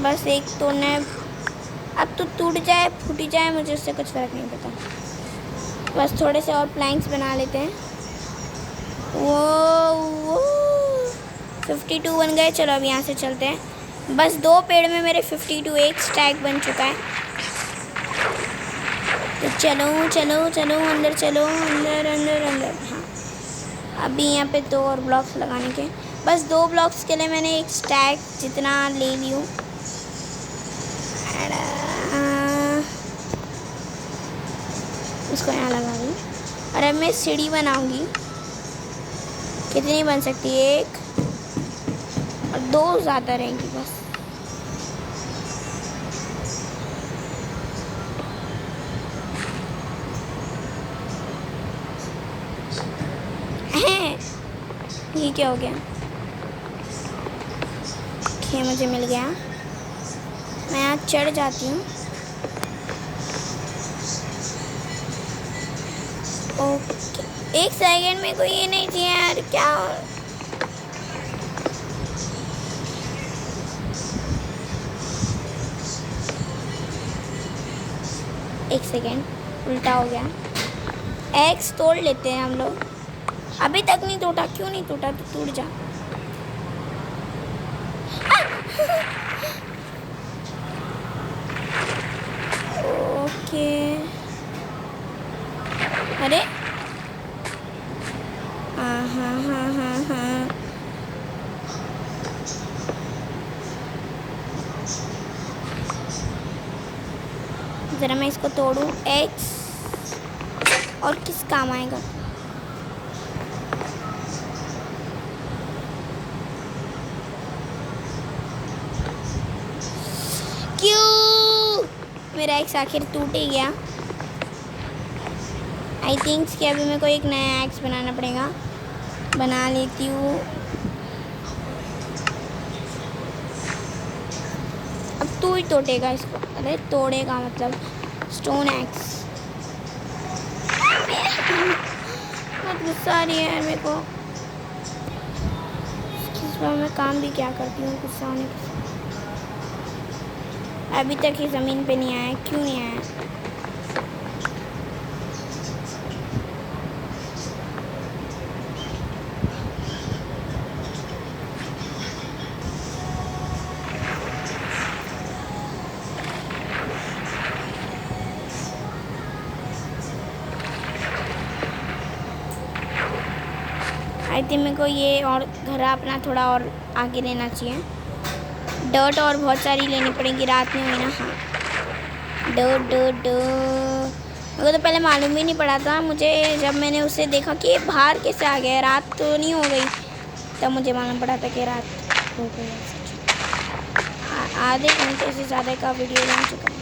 बस एक तोड़ना है। अब तो टूट जाए फूट जाए, मुझे उससे कुछ फ़र्क नहीं पड़ता। बस थोड़े से और प्लैंक्स बना लेते हैं। वो 52 बन गए। चलो अब यहाँ से चलते हैं। बस 2 पेड़ में मेरे 52 स्टैक बन चुका है। तो चलो चलो चलो अंदर चलो, अंदर अंदर अंदर। हाँ, अभी यहाँ पे 2 और ब्लॉक्स लगाने के, बस 2 ब्लॉक्स के लिए मैंने एक स्टैक जितना ले ली हूँ। इसको यहाँ लगा दूँ और अब मैं सीढ़ी बनाऊँगी। कितनी बन सकती है? 1 और 2 ज़्यादा रहेंगी बस। ये क्या हो गया? ये मुझे मिल गया। मैं यहाँ चढ़ जाती हूँ। ओके, 1 सेकंड में कोई ये नहीं चाहिए यार, क्या? एक सेकंड, उल्टा हो गया। एक्स तोड़ लेते हैं हम लोग। अभी तक नहीं टूटा, क्यों नहीं टूटा? तो टूट जा। ओके, अरे हाँ हाँ हाँ हाँ हाँ, ज़रा मैं इसको तोड़ूं। एक्स और किस काम आएगा? क्यों? मेरा एक्स आखिर टूट ही गया। आई थिंक कि अभी मेरे को एक नया एक्स बनाना पड़ेगा। बना लेती हूँ। अब तू ही तोड़ेगा इसको। अरे तोड़ेगा मतलब स्टोन एक्स। बहुत गुस्सा आ रही है यार मेरे को। इस बार मैं काम भी क्या करती हूँ गुस्सा होने के। अभी तक ये ज़मीन पे नहीं आया, क्यों नहीं आया? आई थिंक मेरे को ये और घर अपना थोड़ा और आगे लेना चाहिए। डर्ट और बहुत सारी लेनी पड़ेगी, रात में हुई ना। हाँ, डर्ट डर्ट डर्ट। मेरे को तो पहले मालूम ही नहीं पड़ा था। मुझे जब मैंने उसे देखा कि बाहर कैसे आ गया, रात तो नहीं हो गई, तब मुझे मालूम पड़ा था कि रात हो गई। आधे घंटे से ज़्यादा का वीडियो बन चुका है।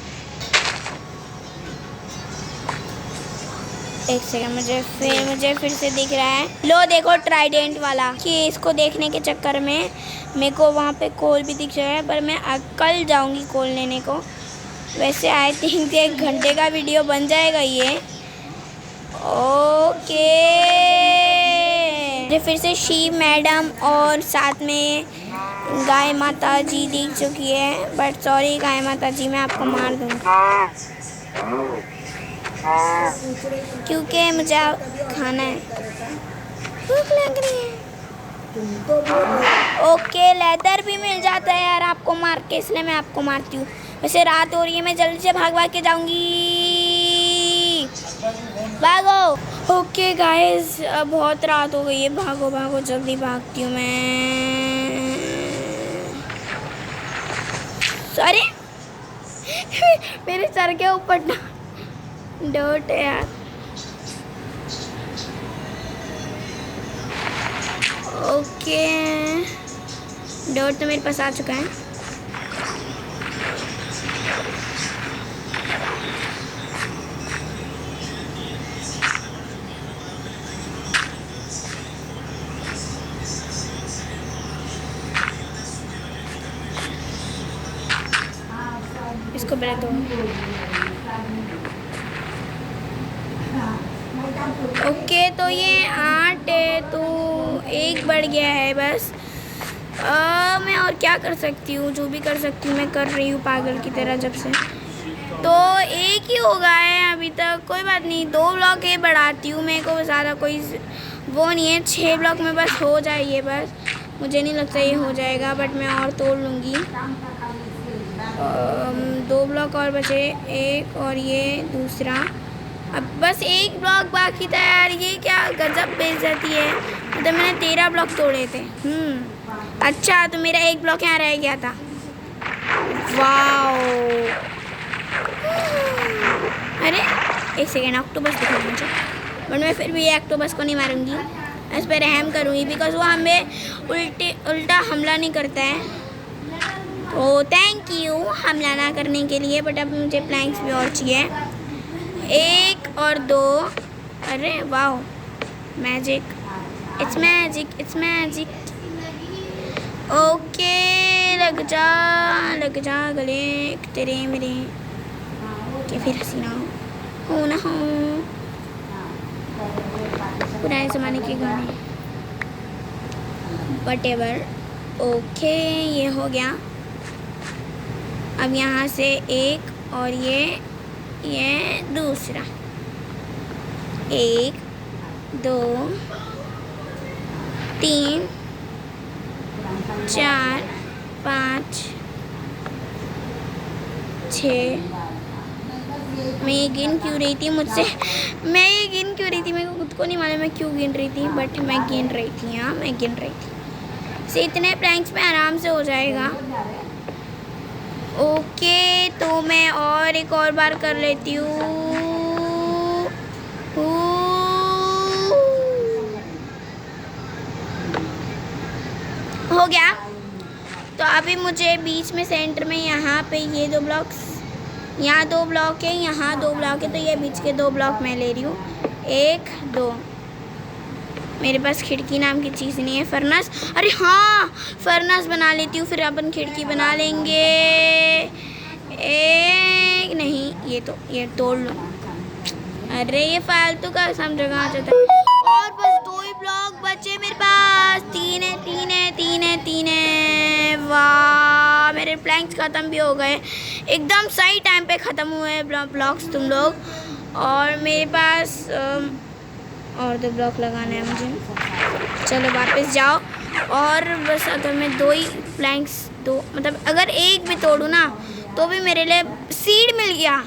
एक सेकंड, मुझे फिर से दिख रहा है। लो देखो ट्राइडेंट वाला, कि इसको देखने के चक्कर में मेरे को वहाँ पे कोल भी दिख रहा है, पर मैं कल जाऊँगी कोल लेने को। वैसे आई थिंक 1 घंटे का वीडियो बन जाएगा ये। ओके, मुझे फिर से शीप मैडम और साथ में गाय माता जी दिख चुकी है। बट सॉरी गाय माता जी, मैं आपको मार दूँगी क्योंकि मुझे खाना है, भूख लग रही है। ओके, लेदर भी मिल जाता है यार आपको मार के, इसलिए मैं आपको मारती हूँ। वैसे रात हो रही है, मैं जल्दी से भाग के जाऊंगी। भागो। ओके गाइस, अब बहुत रात हो गई है, भागो भागो, जल्दी भागती हूँ मैं। सॉरी मेरे सर के ऊपर डर्ट है यार। ओके, डर्ट तो मेरे पास आ चुका है। इसको पहले दो। ओके, तो ये 8 है, तो 1 बढ़ गया है बस। मैं और क्या कर सकती हूँ? जो भी कर सकती हूँ मैं कर रही हूँ पागल की तरह जब से। तो 1 ही होगा है अभी तक, कोई बात नहीं। 2 ब्लॉक ये बढ़ाती हूँ, मेरे को ज़्यादा कोई वो नहीं है। 6 ब्लॉक में बस हो जाए ये बस। मुझे नहीं लगता ये हो जाएगा, बट मैं और तोड़ लूँगी। 2 ब्लॉक और बचे, एक और ये दूसरा। अब बस एक ब्लॉक बाकी था यार। ये क्या गजब बेइज्जती है। मतलब मैंने 13 ब्लॉक तोड़े थे। अच्छा, तो मेरा एक ब्लॉक यहाँ रह गया था। वाओ, अरे एक सेकेंड, ऑक्टोपस दिखा मुझे। बट मैं फिर भी ये ऑक्टोपस को नहीं मारूंगी, इस पर रहम करूँगी, बिकॉज वो हमें उल्टा हमला नहीं करता है। तो थैंक यू हमला ना करने के लिए। बट अब मुझे प्लैंक्स भी और चाहिए, 1 और 2। अरे वाह, magic, it's magic, it's magic. Okay, लग जा गले तेरे मेरे के, फिर हसीना हो ना हो। पुराने ज़माने के गाने, वटेवर। ओके, ये हो गया। अब यहाँ से एक और ये दूसरा, 1 2 3 4 5 6। मैं ये गिन क्यों रही थी मुझसे, मेरे को खुद को नहीं मालूम मैं क्यों गिन रही थी, बट मैं गिन रही थी। हाँ, मैं गिन रही थी। से इतने प्रैंक्स में आराम से हो जाएगा। ओके, तो मैं और एक और बार कर लेती हूँ। हो गया। तो अभी मुझे बीच में सेंटर में यहाँ पे ये 2 ब्लॉक्स, यहाँ 2 ब्लॉक है, यहाँ 2 ब्लॉक है, तो ये बीच के 2 ब्लॉक मैं ले रही हूँ। 1 2। मेरे पास खिड़की नाम की चीज़ नहीं है। फर्नेस, अरे हाँ, फर्नेस बना लेती हूँ, फिर अपन खिड़की बना लेंगे। एक नहीं, ये तोड़ लो। अरे ये फालतू का समझो कहाँ जाता है। और बस 2 ही ब्लॉक बचे मेरे पास। 3 है। वाह, मेरे प्लैंक्स ख़त्म भी हो गए। एकदम सही टाइम पे ख़त्म हुए ब्लॉक्स तुम लोग। और मेरे पास और 2 ब्लॉक लगाना है मुझे। चलो वापस जाओ। और बस अगर मैं 2 ही प्लैंक्स, 2 मतलब अगर एक भी तोड़ूँ ना, तो भी मेरे लिए सीड मिल गया।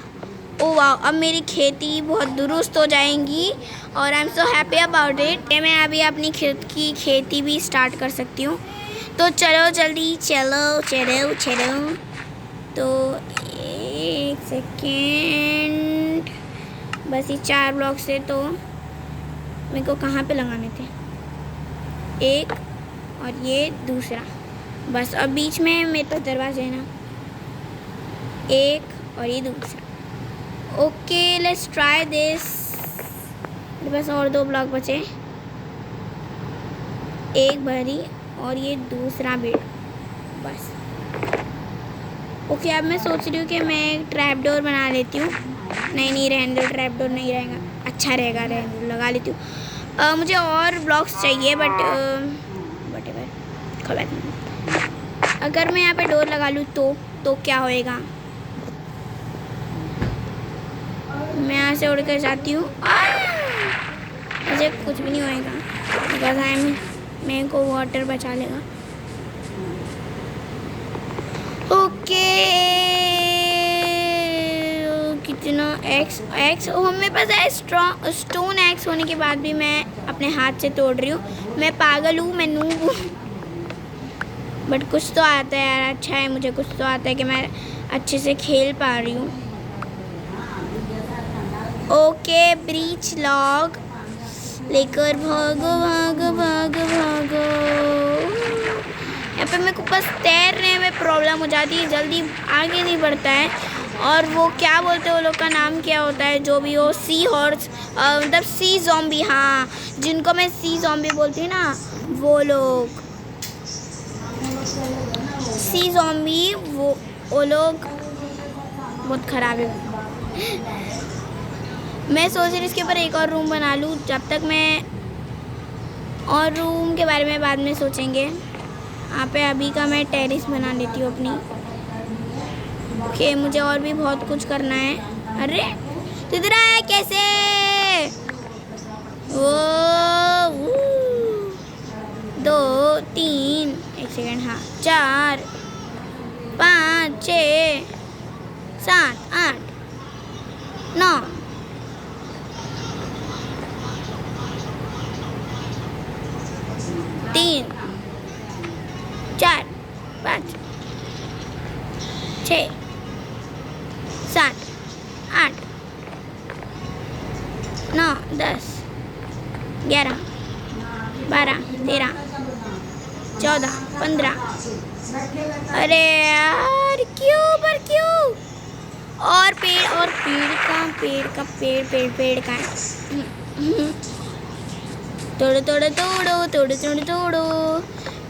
ओ वाह, अब मेरी खेती बहुत दुरुस्त हो जाएंगी और I am so happy about it. मैं अभी अपनी खुद की खेती भी स्टार्ट कर सकती हूँ। तो चलो जल्दी, चलो। तो 1 सेकेंड, बस ये 4 ब्लॉक से तो मेरे को कहाँ पे लगाने थे, 1 और ये दूसरा। बस अब बीच में मेरे पास दरवाजे है ना, 1 और ये दूसरा। Okay, let's try this. मेरे पास और 2 ब्लॉक बचे, 1 भरी और ये दूसरा भी। बस ओके, अब मैं सोच रही हूँ कि मैं एक ट्रैप डोर बना लेती हूँ। नहीं रहने दो, ट्रैप डोर नहीं रहेगा, अच्छा रहेगा, रहने दो, लगा लेती हूँ। मुझे और ब्लॉक्स चाहिए, बट वटेवर, खबर। अगर मैं यहाँ पे डोर लगा लूँ तो क्या होएगा। मैं यहाँ से उड़ कर जाती हूँ, मुझे कुछ भी नहीं होएगा, बिकॉज मेरे को वाटर बचा लेगा। ओके, कितना एक्स मेरे पास है। स्टोन एक्स होने के बाद भी मैं अपने हाथ से तोड़ रही हूँ। मैं पागल हूँ, मैं नूब हूँ, बट कुछ तो आता है यार। अच्छा है, मुझे कुछ तो आता है कि मैं अच्छे से खेल पा रही हूँ। ओके, ब्रीच लॉग लेकर भागो। यहाँ पे मेरे को बस तैरने में प्रॉब्लम हो जाती है, जल्दी आगे नहीं बढ़ता है। और वो क्या बोलते हैं, वो लोग का नाम क्या होता है, जो भी हो, सी हॉर्स, मतलब सी ज़ॉम्बी। हाँ, जिनको मैं सी ज़ॉम्बी बोलती हूँ ना, वो लोग सी ज़ॉम्बी, वो लोग बहुत ख़राब है। मैं सोच रही हूँ इसके ऊपर एक और रूम बना लूँ, जब तक मैं, और रूम के बारे में बाद में सोचेंगे। यहाँ पे अभी का मैं टेरेस बना लेती हूँ अपनी। ओके, मुझे और भी बहुत कुछ करना है। अरे किधर आया, कैसे? वो 2 3 सेकंड, हाँ। 4 5 6 7 8 9 3 4 5 6 7 8 9 10 11 12 13 14 15। अरे यार क्यों पर क्यों? और पेड़ का है। तोड़ो।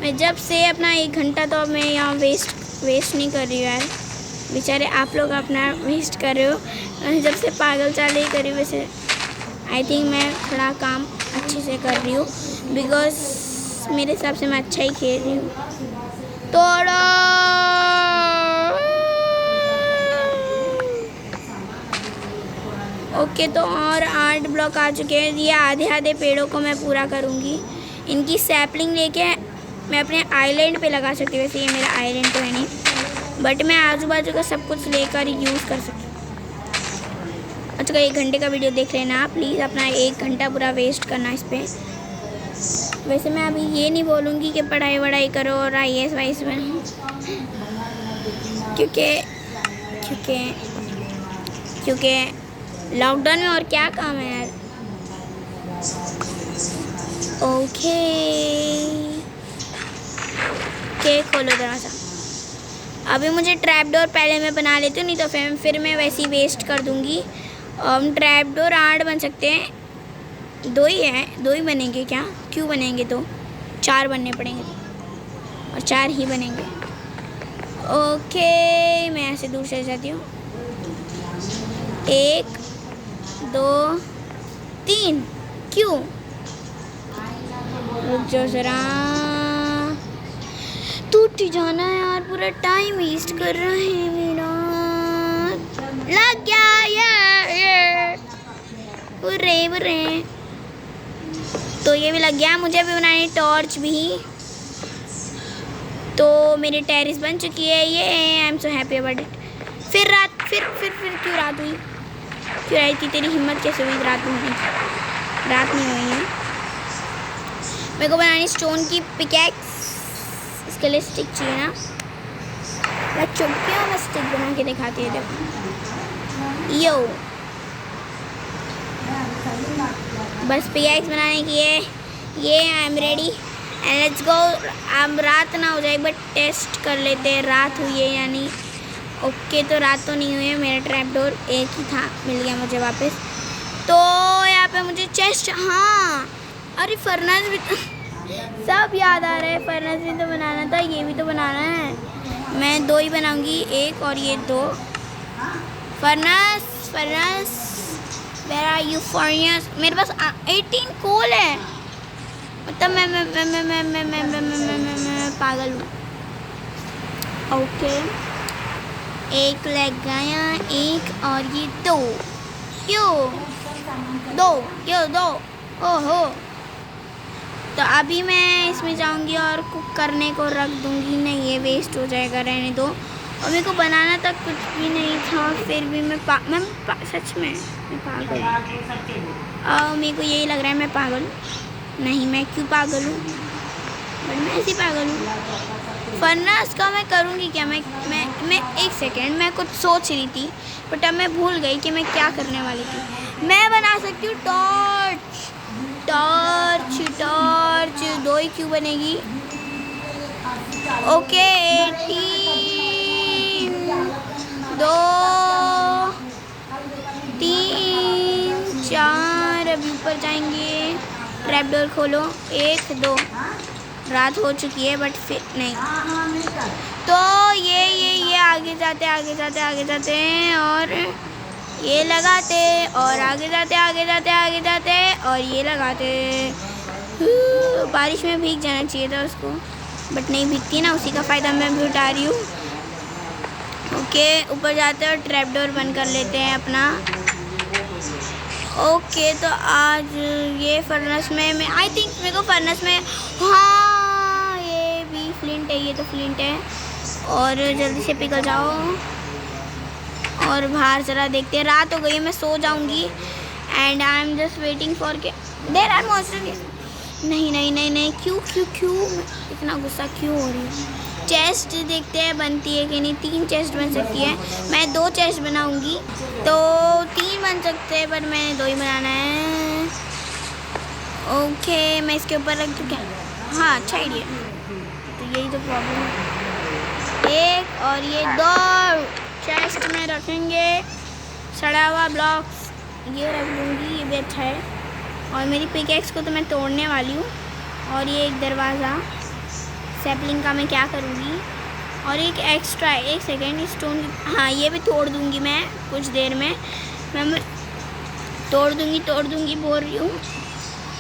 मैं जब से अपना 1 घंटा तो अब मैं यहाँ वेस्ट नहीं कर रही हूँ यार। बेचारे आप लोग अपना वेस्ट कर रहे हो, मैं जब से पागल चाल ही कर रही हूँ। वैसे आई थिंक मैं थोड़ा काम अच्छे से कर रही हूँ, बिकॉज मेरे हिसाब से मैं अच्छा ही खेल रही हूँ। तोड़ो। ओके, तो और 8 ब्लॉक आ चुके हैं। ये आधे पेड़ों को मैं पूरा करूँगी। इनकी सैपलिंग लेके मैं अपने आइलैंड पे लगा सकती हूँ। वैसे ये मेरा आइलैंड तो है नहीं, बट मैं आजू बाजू का सब कुछ लेकर यूज़ कर सकती हूँ। अच्छा, 1 घंटे का वीडियो देख लेना प्लीज़। अपना 1 घंटा पूरा वेस्ट करना इस पर। वैसे मैं अभी ये नहीं बोलूँगी कि पढ़ाई करो और IAS वाइस बनो, क्योंकि लॉकडाउन में और क्या काम है यार। ओके, खोलो दरवाज़ा। अभी मुझे ट्रैप डोर पहले मैं बना लेती हूँ, नहीं तो फिर मैं वैसे ही वेस्ट कर दूँगी। ट्रैप डोर 8 बन सकते हैं। 2 ही है, 2 ही बनेंगे क्या? क्यों बनेंगे? तो 4 बनने पड़ेंगे और 4 ही बनेंगे। ओके, मैं ऐसे दूर से जाती हूँ। 1 2 3। क्यों? रुक जाओ जरा, टूट जाना है यार। पूरा टाइम वेस्ट कर रहा है मेरा। लग गया ये बुरे। तो ये भी लग गया। मुझे भी बनानी टॉर्च भी। तो मेरी टेरेस बन चुकी है ये। I am so happy about it. फिर क्यों रात हुई? क्यों आई थी? तेरी हिम्मत कैसे हुई रात में होने की? रात नहीं हुई है। मेरे को बनानी स्टोन की पिकैक्स। इसके लिए स्टिक चाहिए ना। मैं चुपके मैं स्टिक बना के दिखाती है। देखो यो, बस पिकैक्स बनाने की है ये। I am ready and let's go. अब रात ना हो जाए, बट टेस्ट कर लेते हैं रात हुई है या नहीं। ओके, तो रात तो नहीं हुई है। मेरा ट्रैप डोर 1 ही था, मिल गया मुझे वापस। तो यहाँ पे मुझे चेस्ट, हाँ अरे फर्नेस भी तो सब याद आ रहा है। फर्नेस भी तो बनाना था, ये भी तो बनाना है। मैं 2 ही बनाऊंगी, 1 और ये 2। Furnace where are you furnace? मेरे पास 18 कोल है। मतलब मैं पागल हूँ। ओके, 1 लग गया, 1 और ये 2। क्यों 2? ओहो, तो अभी मैं इसमें जाऊंगी और कुक करने को रख दूंगी। नहीं, ये वेस्ट हो जाएगा, रहने दो। और मेरे को बनाना तक कुछ भी नहीं था, फिर भी मैं सच में मैं पागल हूँ। मेरे को यही लग रहा है मैं पागल हूँ। नहीं, मैं क्यों पागल हूँ? बट मैं ऐसी पागल हूँ। फर्नेस का मैं करूँगी क्या? मैं 1 सेकेंड, मैं कुछ सोच रही थी, बट अब मैं भूल गई कि मैं क्या करने वाली थी। मैं बना सकती हूँ टॉर्च। 2 ही क्यों बनेगी? ओके, 18 2 3 4। अभी ऊपर जाएंगे। ट्रैप डोर खोलो। 1 2। रात हो चुकी है, बट फिर नहीं। तो ये आगे जाते हैं और ये लगाते और आगे जाते और ये लगाते। बारिश में भीग जाना चाहिए था उसको, बट नहीं भीगती ना, उसी का फ़ायदा मैं भी उठा रही हूँ। ओके, ऊपर जाते हैं और ट्रैप डोर बंद कर लेते हैं अपना। ओके, तो आज ये फर्नेस में मैं आई थिंक मेरे को फर्नेस में, हाँ ये भी फ्लिंट है ये तो फ्लिंट है। और जल्दी से पिघल जाओ और बाहर जरा देखते हैं। रात हो गई है, मैं सो जाऊंगी। And I am just waiting for के देयर आर मॉन्स्टर। नहीं नहीं नहीं नहीं, क्यों क्यों क्यों इतना गुस्सा क्यों हो रही है? चेस्ट देखते हैं बनती है कि नहीं। 3 चेस्ट बन सकती है। मैं 2 चेस्ट बनाऊंगी तो 3 बन सकते हैं, पर मैंने 2 ही बनाना है। ओके, मैं इसके ऊपर रख दूँ क्या? हाँ, अच्छा आइडिया। तो यही तो प्रॉब्लम है। 1 और ये 2 चेस्ट में रखेंगे। सड़ा हुआ ब्लॉक्स ये रख दूँगी, ये भी अच्छा है। और मेरी पिकेक्स को तो मैं तोड़ने वाली हूँ। और ये एक दरवाज़ा सैपलिंग का मैं क्या करूँगी। और एक एक्स्ट्रा 1 सेकेंड स्टोन, हाँ ये भी तोड़ दूँगी मैं कुछ देर में। मैं तोड़ दूँगी बोल रही हूँ।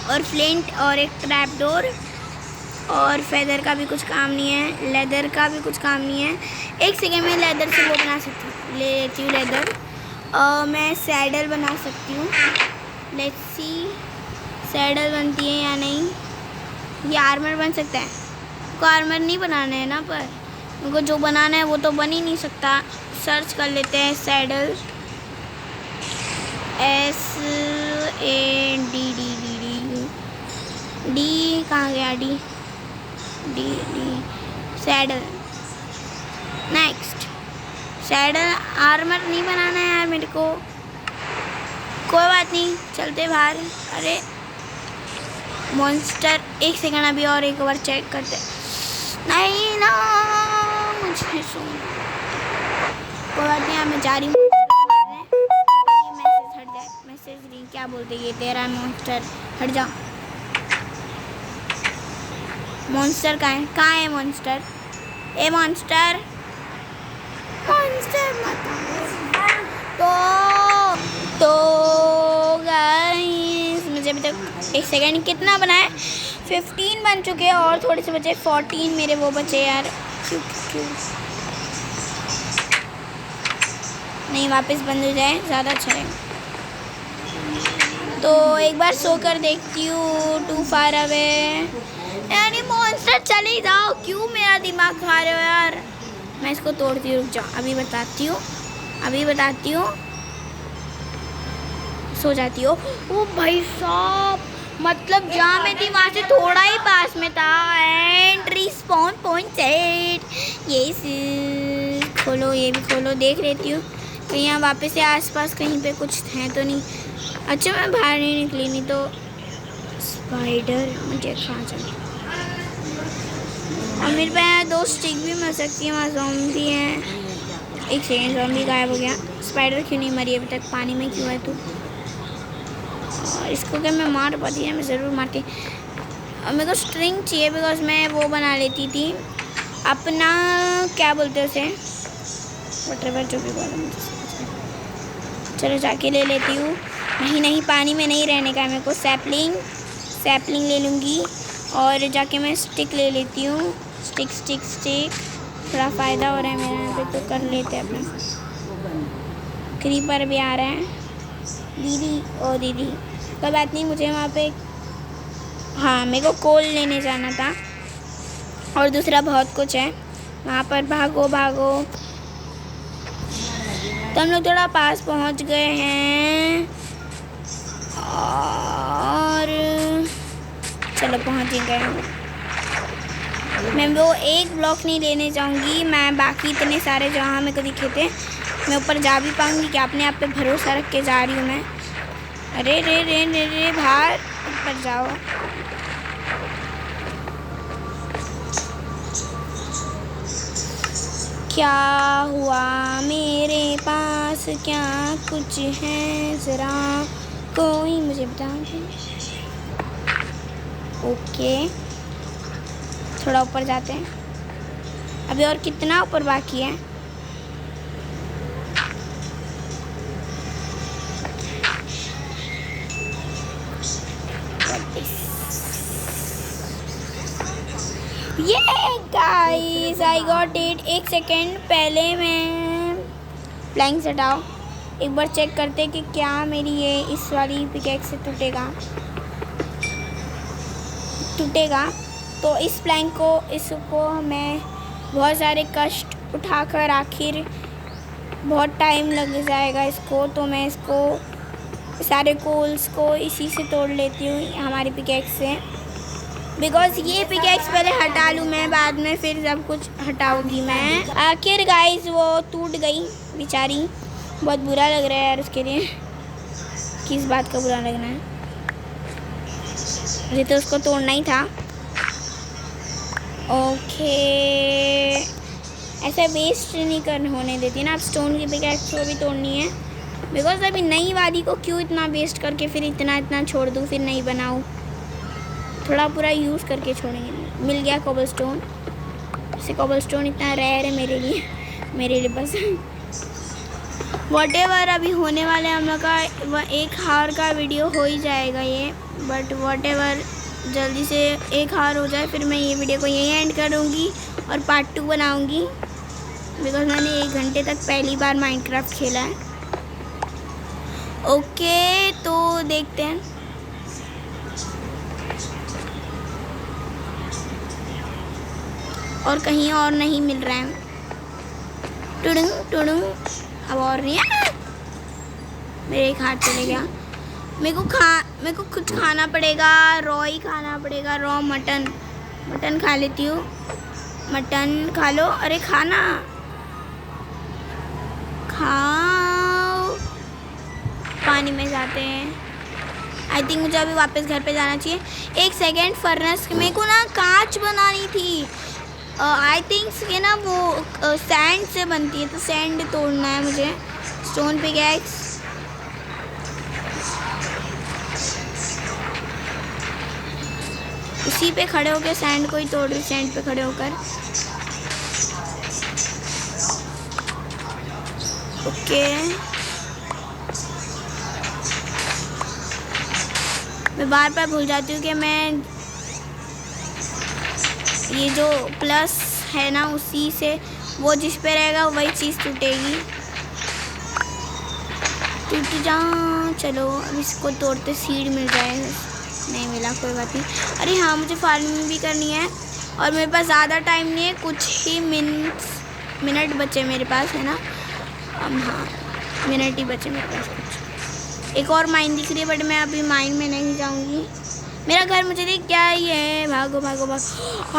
और फ्लिंट और एक ट्रैप डोर। और फेदर का भी कुछ काम नहीं है, लेदर का भी कुछ काम नहीं है। 1 सेकेंड में लेदर से वो बना सकती हूँ, ले लेती हूँ लेदर। मैं सैडल बना सकती हूँ। लेट्स सी सैडल बनती है या नहीं। ये आर्मर बन सकता है। को आर्मर नहीं बनाना है ना, पर उनको जो बनाना है वो तो बन ही नहीं सकता। सर्च कर लेते हैं सैडल, SADD कहाँ गया? D saddle. Next saddle. Armour नहीं बनाना है यार मेरे को, कोई बात नहीं, चलते बाहर। अरे मॉन्स्टर, 1 सेकंड अभी और एक बार चेक करते। नहीं ना, मुझे सुन, कोई बात नहीं, मैं जा रही हूँ। मैसेज हट जाए, मैसेज नहीं क्या बोलते ये, तेरा मॉन्स्टर हट जा। मॉन्स्टर कहाँ है मॉन्स्टर? ए मॉन्स्टर, मॉन्स्टर मत तो गाइस मुझे अभी तक 1 सेकेंड कितना बना है? 15 बन चुके हैं और थोड़े से बचे 14 मेरे वो बचे यार। क्यों नहीं वापस बंद हो जाए ज़्यादा अच्छा है। तो एक बार सो कर देखती हूँ। टू फार अवे यानी मॉन्स्टर, चले जाओ, क्यों मेरा दिमाग खा रहे हो यार? मैं इसको तोड़ती हूँ, रुक जाओ, अभी बताती हूँ। सो जाती हो। ओ भाई साहब, मतलब जहाँ मैं थी वहाँ से थोड़ा ही पास में था। And respawn point set. ये खोलो, ये भी खोलो, देख लेती हूँ कहीं यहाँ वापस से आसपास कहीं पे कुछ है तो नहीं। अच्छा मैं बाहर नहीं निकली, नहीं तो स्पाइडर मुझे खा जाए। और मेरे पे 2 स्टिक भी मिल सकती है। वहाँ ज़ॉम्बी हैं। 1 सेकेंड, ज़ॉम्बी गायब हो गया। स्पाइडर क्यों नहीं मरी अभी तक? पानी में क्यों है तू? इसको क्या मैं मार पाती है? मैं ज़रूर मारती। और मेरे को स्ट्रिंग चाहिए बिकॉज मैं वो बना लेती थी अपना, क्या बोलते हैं उसे, वॉटएवर जो भी बोला मुझे। चलो जाके ले लेती हूँ। नहीं पानी में नहीं रहने का मेरे को। सैपलिंग ले लूँगी और जाके मैं स्टिक ले लेती हूँ। स्टिक थोड़ा फ़ायदा हो रहा है मेरा यहाँ पे, तो कर लेते हैं अपना। क्रीपर भी आ रहा है। दीदी कोई बात नहीं, मुझे वहाँ पे, हाँ मेरे को कोल लेने जाना था और दूसरा बहुत कुछ है वहाँ पर। भागो। तो हम लोग थोड़ा पास पहुँच गए हैं और चलो पहुँच ही गए। मैं वो एक ब्लॉक नहीं लेने जाऊँगी, मैं बाकी इतने सारे जहाँ मेरे को दिखे थे मैं ऊपर जा भी पाऊँगी क्या? अपने आप पे भरोसा रख के जा रही हूँ मैं। अरे रे बाहर ऊपर जाओ। क्या हुआ मेरे पास, क्या कुछ है ज़रा कोई मुझे बता दे। ओके थोड़ा ऊपर जाते हैं। अभी और कितना ऊपर बाकी है? ये guys I got it. 1 second पहले मैं प्लैंक हटाओ, एक बार चेक करते कि क्या मेरी ये इस वाली पिकेक्स से टूटेगा। तो इस प्लैंक को, इसको मैं बहुत सारे कष्ट उठाकर आखिर बहुत टाइम लग जाएगा इसको, तो मैं इसको सारे कोल्स को इसी से तोड़ लेती हूँ, हमारी पिकेक्स से। बिकॉज ये पिकेक्स पहले हटा लूँ मैं, बाद में फिर सब कुछ हटाऊँगी मैं। आखिर गाइस वो टूट गई बेचारी, बहुत बुरा लग रहा है यार उसके लिए। किस बात का बुरा लगना है, मुझे तो उसको तोड़ना ही था। ओके, ऐसे वेस्ट नहीं होने देती ना। अब स्टोन की पिकेक्स को भी तोड़नी है, बिकॉज अभी नई वाली को क्यों इतना वेस्ट करके फिर इतना छोड़ दूँ, फिर नहीं बनाऊँ। थोड़ा पूरा यूज़ करके छोड़ेंगे। मिल गया कोबलस्टोन। वैसे कोबलस्टोन इतना रेयर है मेरे लिए बस। वॉटेवर अभी होने वाले हम लोग का 1 आवर का वीडियो हो ही जाएगा ये, बट वॉटेवर जल्दी से 1 आवर हो जाए, फिर मैं ये वीडियो को यहीं एंड करूँगी और पार्ट 2 बनाऊँगी। बिकॉज मैंने 1 घंटे तक पहली बार माइनक्राफ्ट खेला है। ओके, तो देखते हैं। और कहीं और नहीं मिल रहा है। टुडुंग अब और नहीं है। मेरे एक हाथ चले गया। मेरे को कुछ खाना पड़ेगा, रॉ ही खाना पड़ेगा। रॉ मटन खा लेती हूँ। मटन खा लो। अरे खाना खाओ। पानी में जाते हैं। आई थिंक मुझे अभी वापस घर पे जाना चाहिए। 1 सेकेंड, फर्नेस मेरे को ना कांच बनानी थी। आई थिंक ये ना वो सैंड से बनती है, तो सैंड तोड़ना है मुझे। Stone pickaxe. इसी पे खड़े होकर सैंड को ही तोड़ रही, सैंड पे खड़े होकर। ओके, मैं बार भूल जाती हूँ कि मैं ये जो प्लस है ना, उसी से वो जिस पे रहेगा वही चीज़ टूटेगी। टूट जा। चलो अब इसको तोड़ते सीड मिल जाए। नहीं मिला, कोई बात नहीं। अरे हाँ, मुझे फार्मिंग भी करनी है और मेरे पास ज़्यादा टाइम नहीं है, कुछ ही मिनट बचे मेरे पास, है ना। हाँ, मिनट ही बचे मेरे पास कुछ। एक और माइन दिख रही है, बट मैं अभी माइन में नहीं जाऊँगी। मेरा घर मुझे देख क्या ही है। भागो।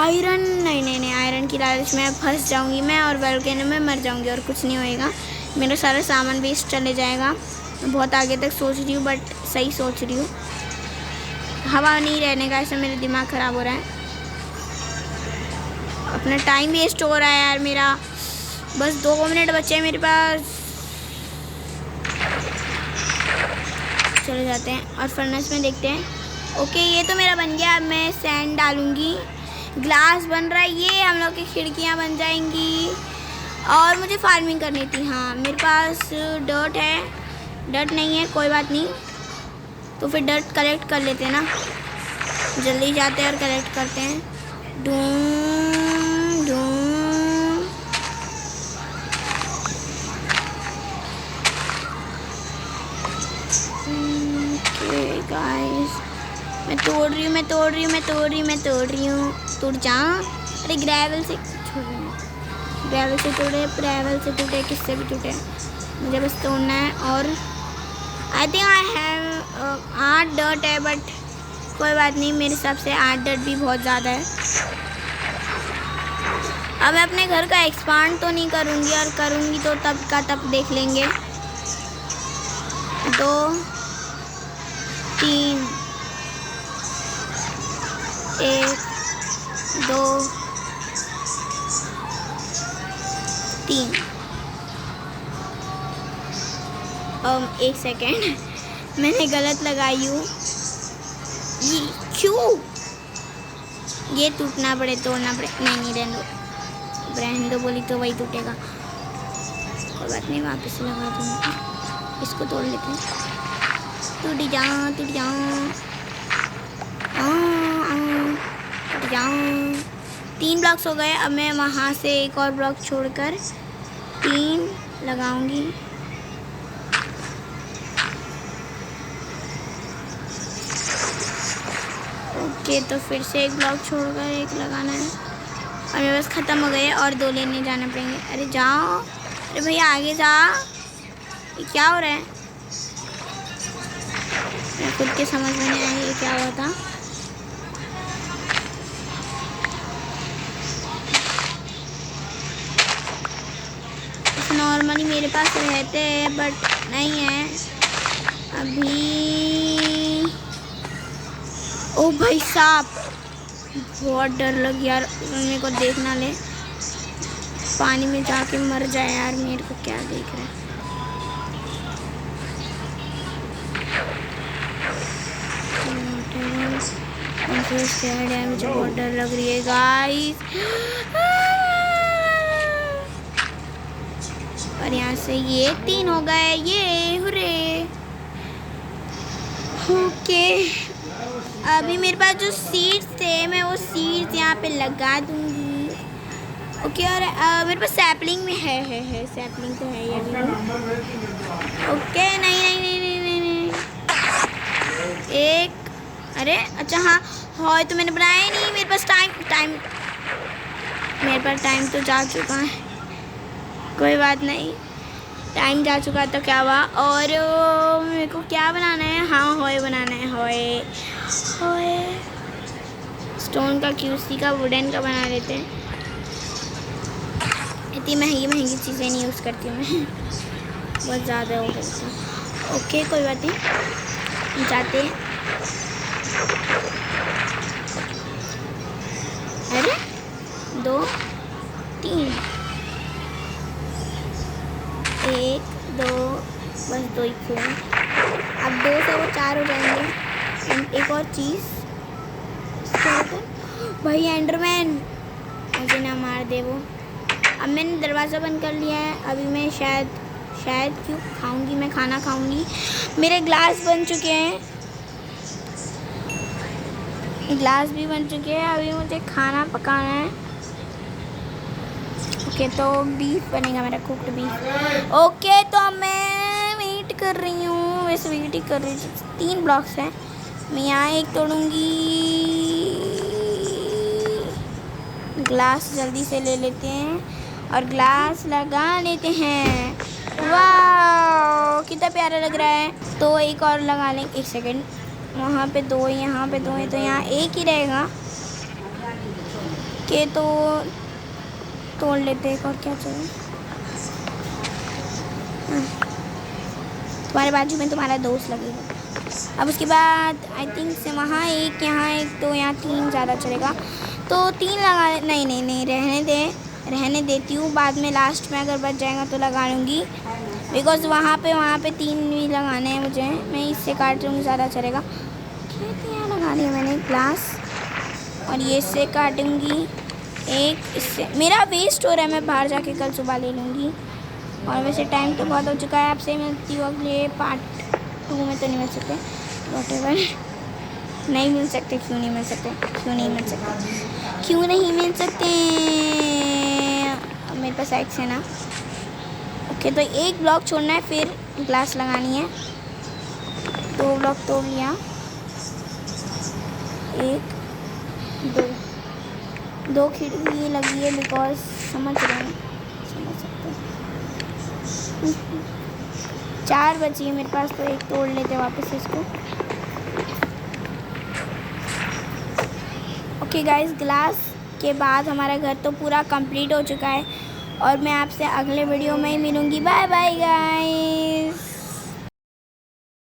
आयरन नहीं, आयरन की लालच में फंस जाऊंगी मैं और वोल्केनो में मर जाऊंगी और कुछ नहीं होएगा। मेरा सारा सामान वेस्ट चले जाएगा। मैं बहुत आगे तक सोच रही हूँ, बट सही सोच रही हूँ। हवा नहीं रहने का, ऐसा मेरा दिमाग ख़राब हो रहा है। अपना टाइम वेस्ट हो रहा है यार मेरा। बस 2 मिनट बचे हैं मेरे पास। चले जाते हैं और फर्नेस में देखते हैं। ओके, ये तो मेरा बन गया। अब मैं सैंड डालूंगी। ग्लास बन रहा है, ये हम लोग की खिड़कियाँ बन जाएंगी। और मुझे फार्मिंग करनी थी। हाँ, मेरे पास डर्ट है। डर्ट नहीं है, कोई बात नहीं। तो फिर डर्ट कलेक्ट कर लेते हैं ना। जल्दी जाते हैं और कलेक्ट करते हैं। ढूंढ गाइस, मैं तोड़ रही हूँ। टूट जा। अरे ग्रेवल से टूटे, किससे भी टूटे, मुझे बस तोड़ना है। और I think I have 8 dirt है, बट कोई बात नहीं, मेरे हिसाब से 8 डर्ट भी बहुत ज़्यादा है। अब मैं अपने घर का एक्सपांड तो नहीं करूँगी, और करूँगी तो तब का तब देख लेंगे। 2 3 1 2 3। 1 सेकेंड, मैंने गलत लगाई हूँ। ये क्यों? ये टूटना पड़े, तोड़ना पड़े। नहीं, रहने दो बोली तो वही टूटेगा। कोई बात नहीं, वापस से लगा दूँगी। इसको तोड़ लेते हैं। टूट जा। 3 ब्लॉक्स हो गए। अब मैं वहाँ से एक और ब्लॉक छोड़कर 3 लगाऊंगी। ओके, तो फिर से एक ब्लॉक छोड़कर एक लगाना है। और मेरे पास ख़त्म हो गए और 2 लेने जाना पड़ेंगे। अरे जाओ, अरे भैया आगे जा, ये क्या हो रहा है? मैं खुद के समझ में नहीं आया ये क्या हुआ था। नॉर्मली मेरे पास रहते हैं बट नहीं है अभी। ओ भाई साहब, बहुत डर लग यार, मेरे को देखना ले, पानी में जाके मर जाए यार। मेरे को क्या देख रहा है? मुझे बहुत डर लग रही है गाइस। और यहाँ से ये 3 हो गए, ये हुर्रे। ओके, अभी मेरे पास जो सीड्स थे मैं वो सीड्स यहाँ पे लगा दूँगी। ओके, और मेरे पास सैपलिंग में है सैपलिंग तो है ये अभी। ओके, नहीं, एक, अरे अच्छा हाँ तो मैंने बनाया ही नहीं। मेरे पास मेरे पास टाइम तो जा चुका है, कोई बात नहीं, टाइम जा चुका तो क्या हुआ। और मेरे को क्या बनाना है? हाँ, हॉय बनाना है, हॉय स्टोन का, क्यूसी का, वुडन का बना लेते हैं। इतनी महंगी चीज़ें नहीं यूज़ करती हूँ मैं, बहुत ज़्यादा हो गया। ओके, कोई बात नहीं, जाते हैं। अरे 2 3, 1 2, बस 2 ही थे। अब 2 से वो 4 हो जाएंगे। एक और चीज़ भाई, एंडरमैन मुझे ना मार दे वो। अब मैंने दरवाज़ा बंद कर लिया है। अभी मैं शायद क्यों खाऊंगी, मैं खाना खाऊंगी। मेरे ग्लास बन चुके हैं, ग्लास भी बन चुके हैं। अभी मुझे खाना पकाना है। ओके, तो बीफ बनेगा मेरा, कुक्ड बीफ। ओके, तो मैं वेट कर रही हूँ, वैसे वेट ही कर रही हूँ। 3 ब्लॉक्स हैं, मैं यहाँ एक तोड़ूँगी। ग्लास जल्दी से ले लेते हैं और ग्लास लगा लेते हैं। वाह, कितना प्यारा लग रहा है। तो एक और लगा लें, 1 सेकेंड। वहाँ पे 2, यहाँ पे 2 है, तो यहाँ 1 ही रहेगा। के तो तोड़ लेते हैं, और क्या चाहिए। तुम्हारे बाजू में तुम्हारा दोस्त लगेगा। अब उसके बाद आई थिंक से वहाँ 1, यहाँ 1, तो यहाँ 3 ज़्यादा चलेगा, तो 3 लगा। नहीं, रहने देती हूँ। बाद में लास्ट में अगर बच जाएगा तो लगा लूँगी, बिकॉज़ वहाँ पे 3 भी लगाने हैं मुझे। मैं इससे काट लूँगी, ज़्यादा चलेगा। यहाँ लगा दिया मैंने ग्लास, और ये इससे काटूँगी। एक इससे मेरा वेस्ट हो रहा है, मैं बाहर जाके कल सुबह ले लूँगी। और वैसे टाइम तो बहुत हो चुका है। आपसे मिलती हूँ अगले पार्ट 2 में। तो नहीं मिल सकते, व्हाटएवर, नहीं मिल सकते। क्यों नहीं मिल सकते? मेरे पास एक्स है ना। ओके, तो 1 ब्लॉक छोड़ना है, फिर ग्लास लगानी है। 2 ब्लॉक तोड़ लिया, 1 2 खिड़की लगी है, बिकॉज समझ सकते हैं। 4 बची है मेरे पास, तो 1 तोड़ लेते वापस इसको। ओके गाइस, ग्लास के बाद हमारा घर तो पूरा कंप्लीट हो चुका है, और मैं आपसे अगले वीडियो में ही मिलूँगी। Bye bye guys.